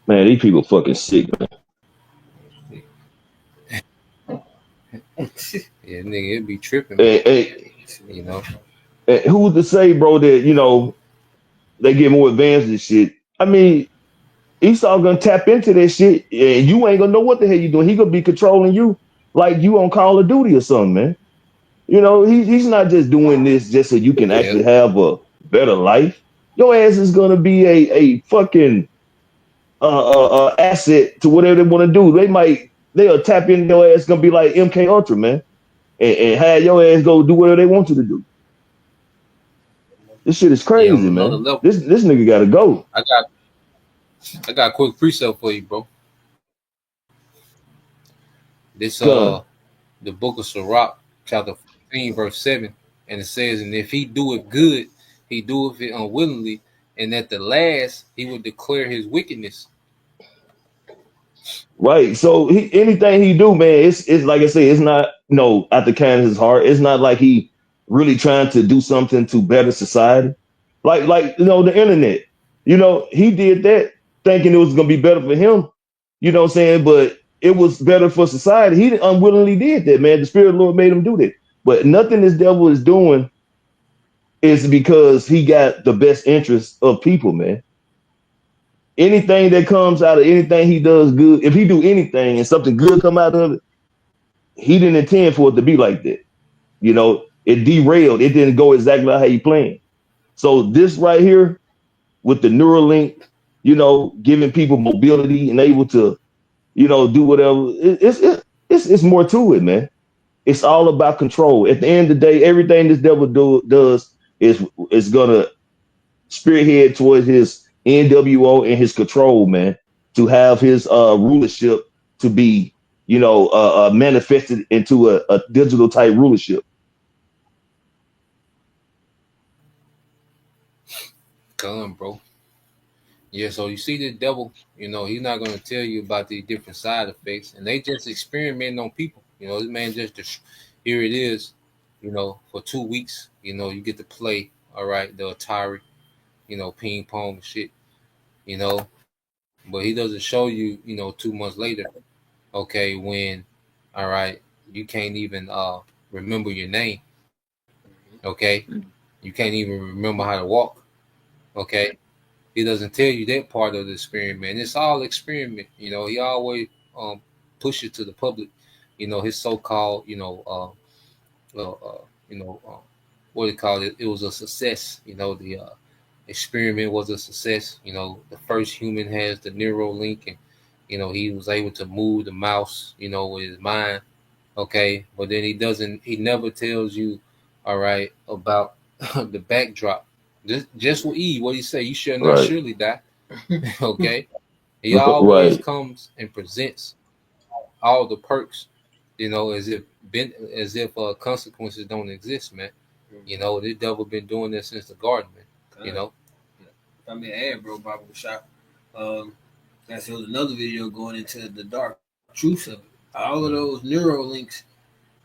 Man, these people fucking sick, man. Yeah, nigga, it'd be tripping. You know. Who was to say, bro, that, you know, they get more advanced and shit? I mean, Esau gonna tap into that shit, and you ain't gonna know what the hell you doing. He gonna be controlling you like you on Call of Duty or something, man. You know, he's not just doing this just so you can actually have a better life. Your ass is gonna be a fucking asset to whatever they want to do. They'll tap in your ass, gonna be like MK Ultra, man, and have your ass go do whatever they want you to do. This shit is crazy, man. This nigga gotta go. I got a quick precept for you, bro. This the book of Sirach, chapter 14, verse 7, and it says, and if he do it good, he doeth it unwillingly, and at the last he will declare his wickedness. Right. So anything he do, man, it's like I say, it's not out the kind of his heart. It's not like he really trying to do something to better society. Like the internet. He did that thinking it was gonna be better for him. You know what I'm saying? But it was better for society. He unwillingly did that, man. The Spirit of the Lord made him do that. But nothing this devil is doing is because he got the best interest of people, man. Anything that comes out of anything he does good, if he do anything and something good come out of it, he didn't intend for it to be like that. It derailed. It didn't go exactly how he planned. So this right here with the Neuralink, giving people mobility and able to, do whatever. It's more to it, man. It's all about control. At the end of the day, everything this devil does is gonna spearhead towards his NWO and his control, man, to have his rulership to be, manifested into a digital type rulership. Come on, bro. Yeah, so you see the devil, he's not going to tell you about the different side effects, and they just experimenting on people. This man just here it is, for 2 weeks, you get to play, all right, the Atari, ping pong and shit, but he doesn't show you, 2 months later, okay, when, all right, you can't even remember your name, okay, you can't even remember how to walk, okay. He doesn't tell you that part of the experiment. It's all experiment. He always push it to the public. His so-called, what do you call it? It was a success. The experiment was a success. The first human has the Neuralink, and he was able to move the mouse, with his mind. Okay, but then he never tells you, all right, about the backdrop. Just with Eve, what he say? You shall not surely die. Okay, he always comes and presents all the perks, as if consequences don't exist, man. The devil been doing this since the garden, man. If I may add, bro, Bible shop. There was another video going into the dark truths of it. All of those Neuralinks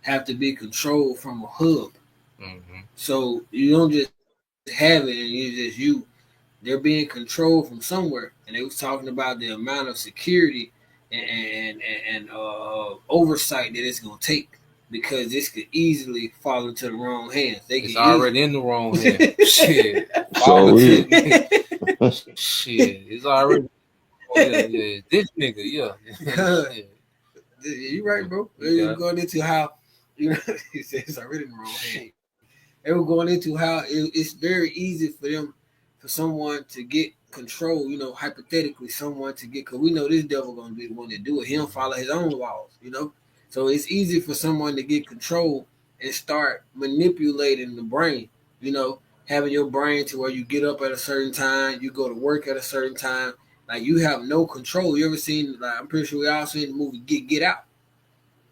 have to be controlled from a hub. Mm-hmm. So you don't just have it and they're being controlled from somewhere. And they was talking about the amount of security and oversight that it's gonna take, because this could easily fall into the wrong hands. It's already in the wrong hands. Shit. Shit. It's already this nigga, yeah. You right, bro. You You're going into how you know he said it's already in the wrong hand. They were going into how it's very easy for them, for someone to get control. You know, hypothetically, someone to get, because we know this devil gonna be the one that do it. He don't follow his own laws. You know, so it's easy for someone to get control and start manipulating the brain. You know, having your brain to where you get up at a certain time, you go to work at a certain time. Like you have no control. You ever seen? Like I'm pretty sure we all seen the movie Get Out.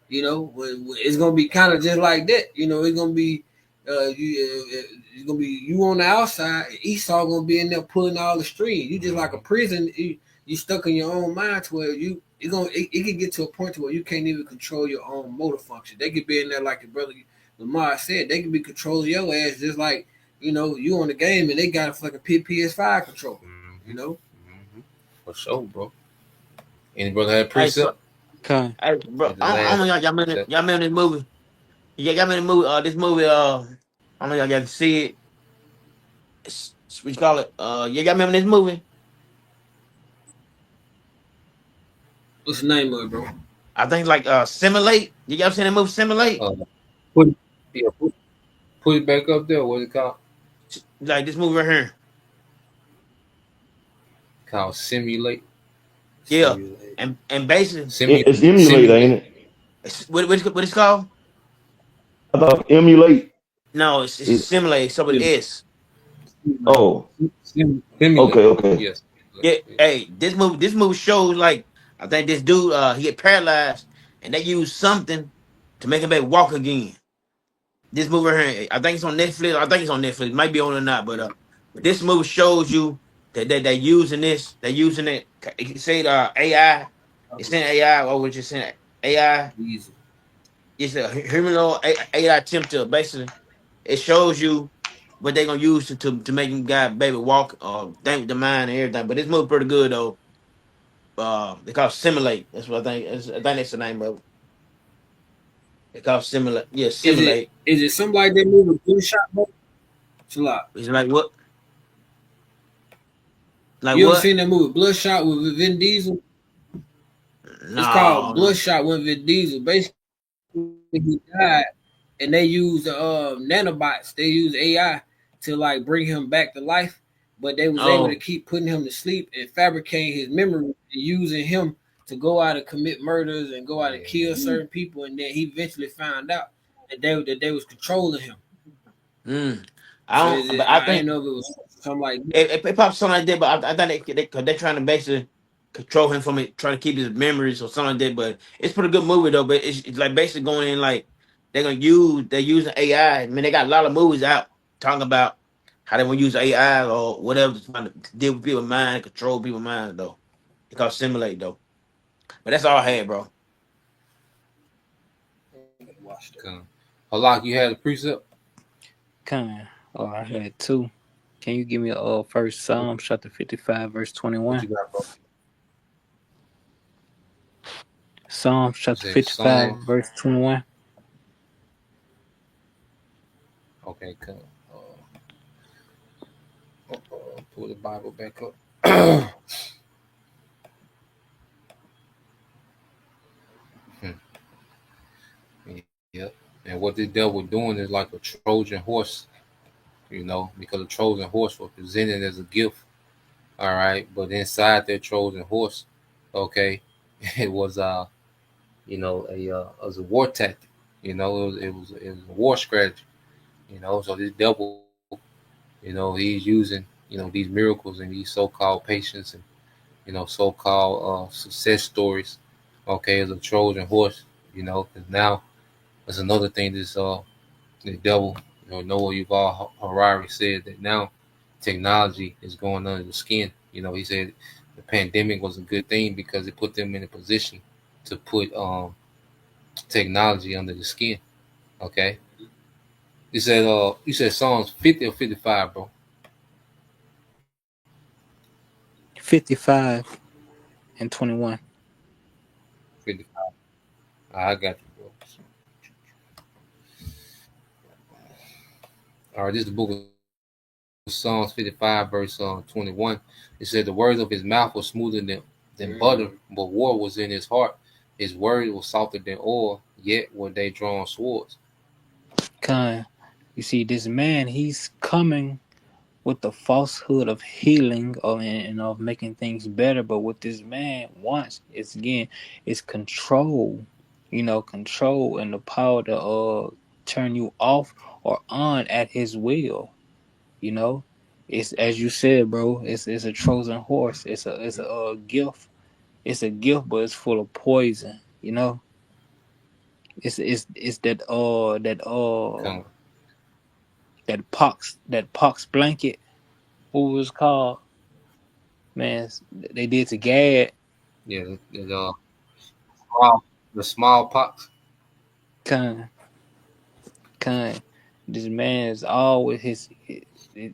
You know, when it's gonna be kind of just like that. You know, it's gonna be it's gonna be you on the outside. Esau gonna be in there pulling all the strings. You just like a prison. You stuck in your own mind to where it can get to a point to where you can't even control your own motor function. They could be in there like your brother Lamar said. They could be controlling your ass just like you on the game and they got a fucking PS5 controller. You know. For sure, bro. Any brother had Hey, so, precept? hey, bro, At the I don't last know precept. y'all remember this movie? Yeah, y'all remember the movie? This movie. I don't know y'all can see it. What you call it? Yeah, y'all remember this movie? What's the name of it, bro? I think it's like Simulate. You ever seen that movie Simulate? Put, yeah, put it back up there. What it called? Like this movie right here. Called Simulate. Yeah, Simulate. and basically, It's emulate, ain't Simulate. it? what it's called? I thought emulate. No, it's It, Simulate. So it is. oh, Simulate. okay, okay. Yes. Yeah. Hey, this movie shows like I think this dude he get paralyzed and they use something to make him back walk again. This movie right here, I think it's on Netflix. I think it's on Netflix. It might be on or not, but this movie shows you that they're using this. They're using it. It say AI. It's in AI or which is in AI. Easy. It's a humanoid AI attempt to basically. It shows you what they're gonna use to make him guy baby walk or think with the mind and everything. But this movie pretty good though. They call it Simulate. That's what I think. I think that's the name of it. They call it Simulate. Yeah, Simulate. Is it something like that movie Bloodshot, bro? Chill out. It's like what? Like You ever what? seen that movie Bloodshot with Vin Diesel? It's called No, no. Bloodshot with Vin Diesel. Basically, he died, and they use nanobots. They use AI to like bring him back to life, but they was able to Oh, keep putting him to sleep and fabricating his memory and using him to go out and commit murders and go out and kill certain people. And then he eventually found out that they was controlling him. I So don't. But I I think ain't know if it was something like that. it pops something like that. But I think they're trying to basically control him from it, trying to keep his memories or something like that. But it's a pretty good movie though. But it's like basically going in like they're using AI. I mean, they got a lot of movies out talking about how they want to use AI or whatever to try to deal with people's mind, control people's mind though. It's called Simulate though. But that's all I had, bro. Halak, you had a precept? I had two. Can you give me first Psalm chapter 55 verse 21? What you got, bro? Psalm chapter Say 55 Psalms. verse 21. Okay, cool. Pull the Bible back up. Yep. And what this devil doing is like a Trojan horse, because a Trojan horse was presented as a gift. All right, but inside that Trojan horse, okay, it was it was a war tactic. It was a war strategy. So this devil, he's using these miracles and these so-called patients and so-called success stories, okay, as a Trojan horse. Because now there's another thing. The devil, Noah Yuval Harari said that now technology is going under the skin. He said the pandemic was a good thing because it put them in a position to put technology under the skin. Okay. You said Psalms 50 or 55, bro. 55 and 21. 55. I got you, bro. All right, this is the book of Psalms 55, verse 21. It said the words of his mouth were smoother than butter, but war was in his heart. His word was softer than oil, yet were they drawn swords. Kind. You see, this man, he's coming with the falsehood of healing and of making things better. But what this man wants is, again, is control. Control and the power to turn you off or on at his will. You know, it's as you said, bro. It's a Trojan horse. It's a gift. It's a gift, but it's full of poison. It's Come, that pox blanket. What was it called? Man, they did to Gad. yeah, small, the smallpox. Kind, kind. This man is always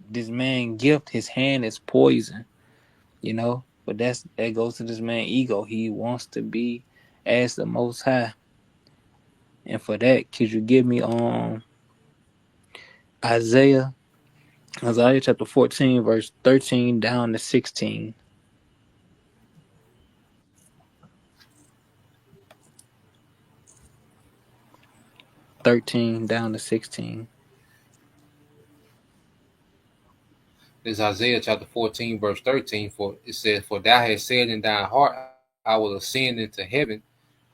this man gift. His hand is poison. But that goes to this man ego. He wants to be as the Most High, and for that, could you give me Isaiah Isaiah chapter 14, verse 13 down to 16. 13 down to 16. This is Isaiah chapter 14, verse 13. For it says, "For thou hast said in thine heart, I will ascend into heaven.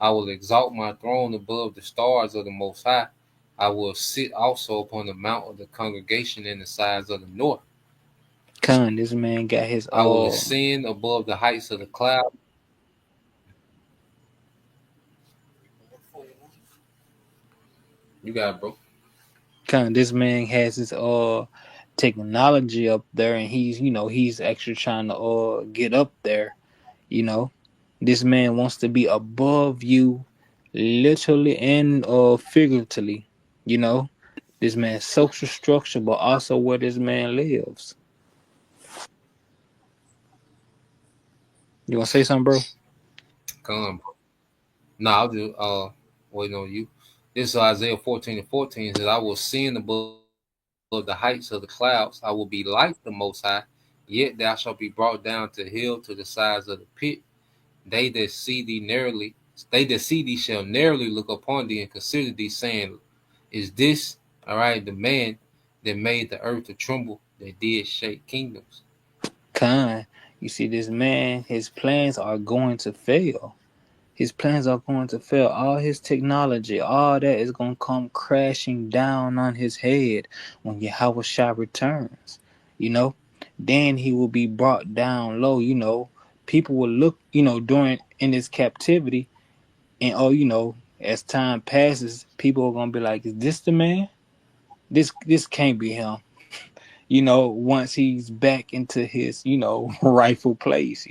I will exalt my throne above the stars of the Most High. I will sit also upon the mount of the congregation in the sides of the north. This man got his I will ascend above the heights of the cloud." You got it, bro. this man has his technology up there, and he's actually trying to get up there. This man wants to be above you, literally and figuratively. This man's social structure, but also where this man lives. You want to say something, bro? Come, bro. No, I'll just waiting on you. This is Isaiah 14 and 14 says, "I will ascend above the heights of the clouds. I will be like the Most High. Yet thou shalt be brought down to hell to the sides of the pit. They that see thee narrowly, they that see thee shall narrowly look upon thee and consider thee, saying, Is this all right? The man that made the earth to tremble, that did shake kingdoms." You see, this man, his plans are going to fail. His plans are going to fail. All his technology, all that is going to come crashing down on his head when Yahweh Shah returns. Then he will be brought down low. People will look, during in his captivity, and as time passes, people are gonna be like, "Is this the man? This can't be him." Once he's back into his, rightful place.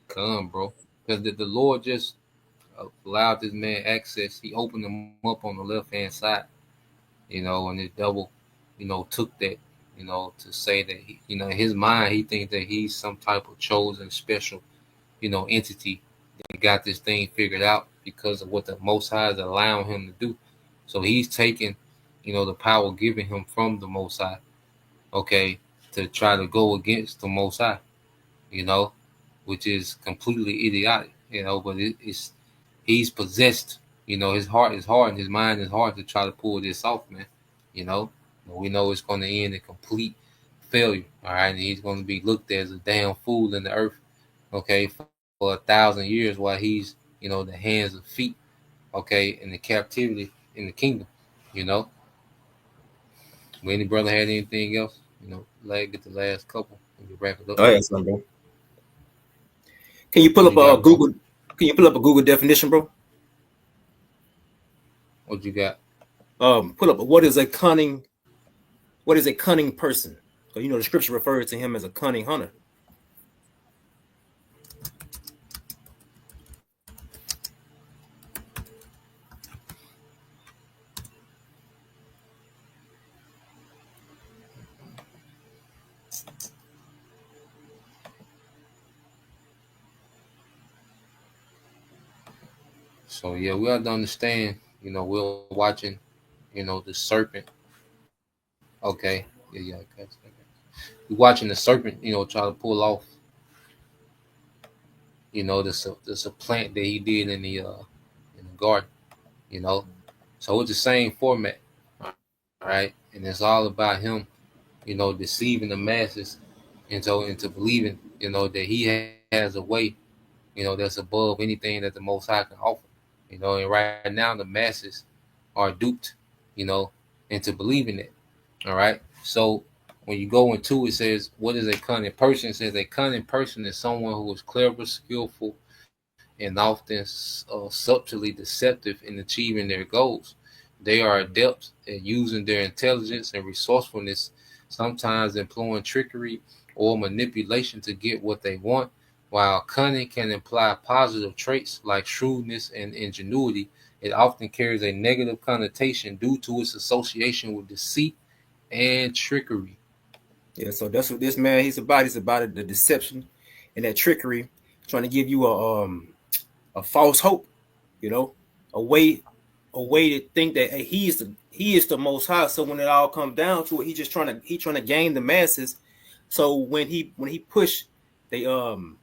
Come, bro. Because the Lord just allowed this man access. He opened him up on the left hand side, and the devil, took that, to say that in his mind he thinks that he's some type of chosen special, entity that got this thing figured out because of what the Most High is allowing him to do. So he's taking, the power given him from the Most High, okay, to try to go against the Most High, you know, which is completely idiotic, but it's he's possessed, his heart is hard and his mind is hard to try to pull this off, man. You know, we know it's going to end in complete failure, all right, and he's going to be looked at as a damn fool in the earth, okay, for 1,000 years while he's, the hands and feet, okay, in the captivity in the kingdom, you know. When any brother had anything else, get the last couple and we wrap it up. I had something, bro. Can you pull What up you a got, bro? Google? Can you pull up a Google definition, bro? What you got? Pull up. What is a cunning? What is a cunning person? So the scripture refers to him as a cunning hunter. So yeah, we have to understand, we're watching, the serpent. Okay. Yeah, okay. We're watching the serpent, try to pull off, You know, there's a plant that he did in the garden. You know, so it's the same format, right? And it's all about him, you know, deceiving the masses into believing, you know, that he has a way, you know, that's above anything that the Most High can offer. You know, and right now the masses are duped, you know, into believing it. All right. So when you go into it, says, what is a cunning person? It says a cunning person is someone who is clever, skillful, and often subtly deceptive in achieving their goals. They are adept at using their intelligence and resourcefulness, sometimes employing trickery or manipulation to get what they want. While cunning can imply positive traits like shrewdness and ingenuity, it often carries a negative connotation due to its association with deceit and trickery. Yeah, so that's what this man he's about. He's about the deception and that trickery, trying to give you a false hope, you know, a way to think that hey, he is the Most High. So when it all comes down to it, he trying to gain the masses. So when he pushed they when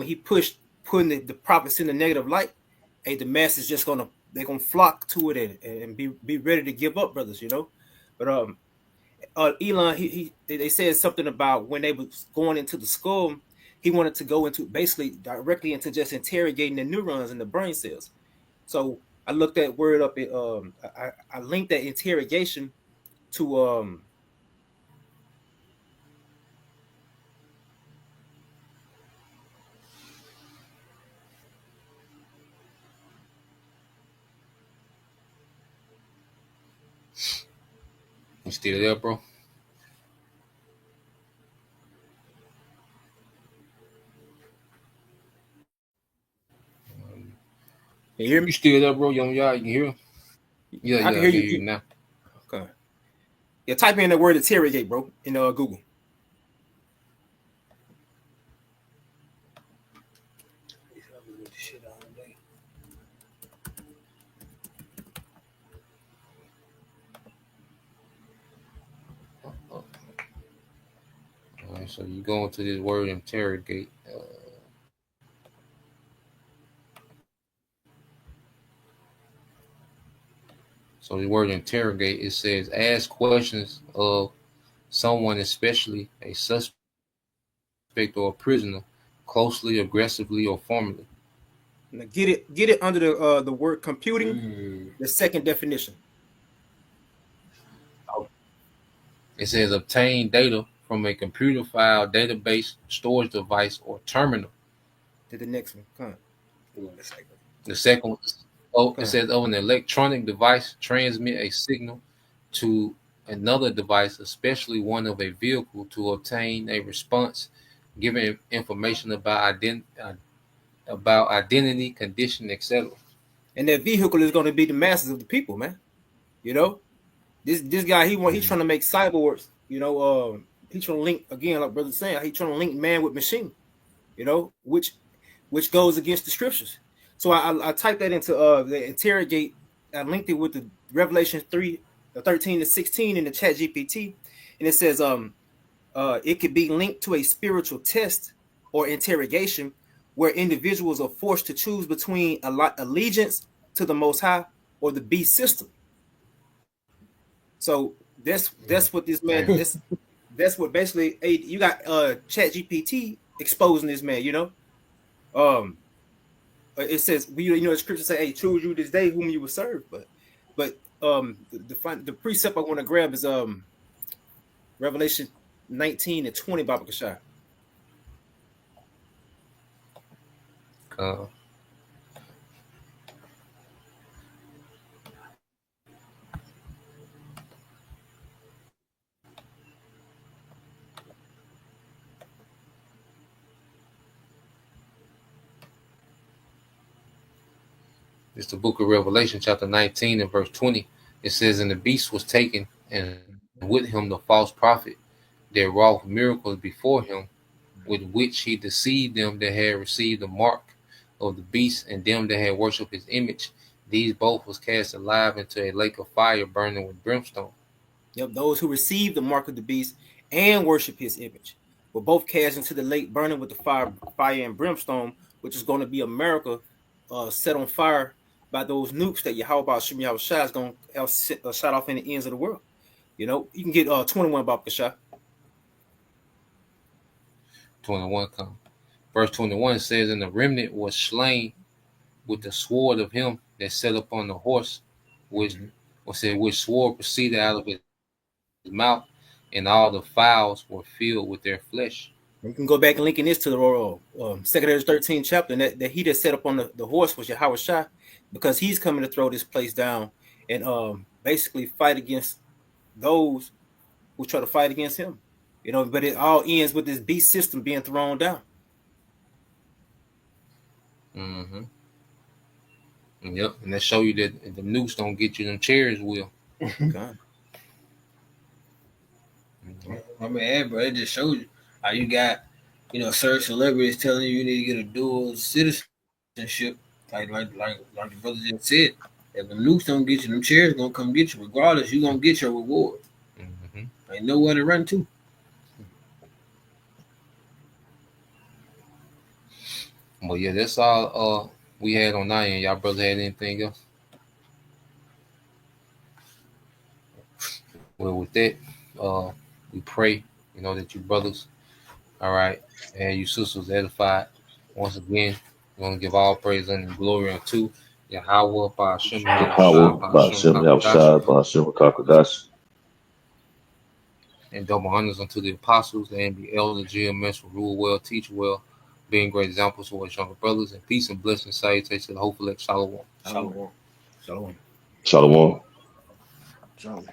he pushed putting the prophets in the negative light, hey, the masses just they're gonna flock to it and be ready to give up, brothers, you know. But Elon, they said something about when they was going into the skull, he wanted to go into basically directly into just interrogating the neurons in the brain cells. So I looked that word up. I linked that interrogation to You still there, bro? Can you hear me? You still there, bro? Young y'all, you can hear him? Yeah, I can yeah, I hear hear you you. now. Okay. Yeah, type in the word interrogate, bro, in Google. All right, so you go into this word interrogate. So the word interrogate, it says ask questions of someone, especially a suspect or a prisoner, closely, aggressively, or formally. Now get it under the word computing, the second definition. It says obtain data from a computer file, database, storage device, or terminal. To the next one. Come on. The second one, it Come on. says of an electronic device transmit a signal to another device, especially one of a vehicle, to obtain a response, giving information about identity, condition, etc. And that vehicle is going to be the masses of the people, man. You know, this guy he's trying to make cyborgs. You know, he's trying to link again, like brother saying, he's trying to link man with machine. You know, which goes against the scriptures. So I typed that into the interrogate. I linked it with the Revelation 3:13 to 16 in the chat GPT, and it says it could be linked to a spiritual test or interrogation where individuals are forced to choose between allegiance to the Most High or the beast system. So that's what this man that's what basically you got chat GPT exposing this man, you know. It says the scripture say, hey, choose you this day whom you will serve. But the precept I want to grab is Revelation 19:20, Baba Kashai. It's the book of Revelation, chapter 19 and verse 20. It says, and the beast was taken, and with him the false prophet that wrought miracles before him, with which he deceived them that had received the mark of the beast and them that had worshipped his image. These both was cast alive into a lake of fire burning with brimstone. Yep, those who receive the mark of the beast and worship his image. were both cast into the lake, burning with the fire and brimstone, which is going to be America set on fire by those nukes that Yahweh Shem Yahushua is going to have shot off in the ends of the world. You know, you can get 21 Bob Kasha. 21 come. Verse 21 says, and the remnant was slain with the sword of him that sat upon the horse, which which sword proceeded out of his mouth, and all the fowls were filled with their flesh. You can go back and linking this to the 2nd 13th chapter, and that he that set up on the horse was Yahweh Shai, because he's coming to throw this place down and basically fight against those who try to fight against him. You know, but it all ends with this beast system being thrown down. Mm-hmm. Yep, and that show you that the nukes don't get you, them chairs will. Okay. I mean, bro, it just shows you how you got, you know, certain celebrities telling you need to get a dual citizenship, like the brother just said. If the nukes don't get you, them chairs gonna come get you. Regardless, you gonna get your reward. Mm-hmm. Ain't nowhere to run to. But yeah, that's all we had on that end. Y'all brother had anything else? Well, with that, we pray, you know, that you brothers, all right, and you sisters edified. Once again, we want to give all praise and glory unto Yahweh, Ba'ashem, Yahweh, Ba'ashem, Yahushua, Ba'ashem, Kakadash. And double honors unto the apostles and the elder GMS who rule well, teach well, being great examples for his younger brothers, and peace and blessing salutations to the hopeful Shalom. Shalom. Shalom. Shalom. Shalom.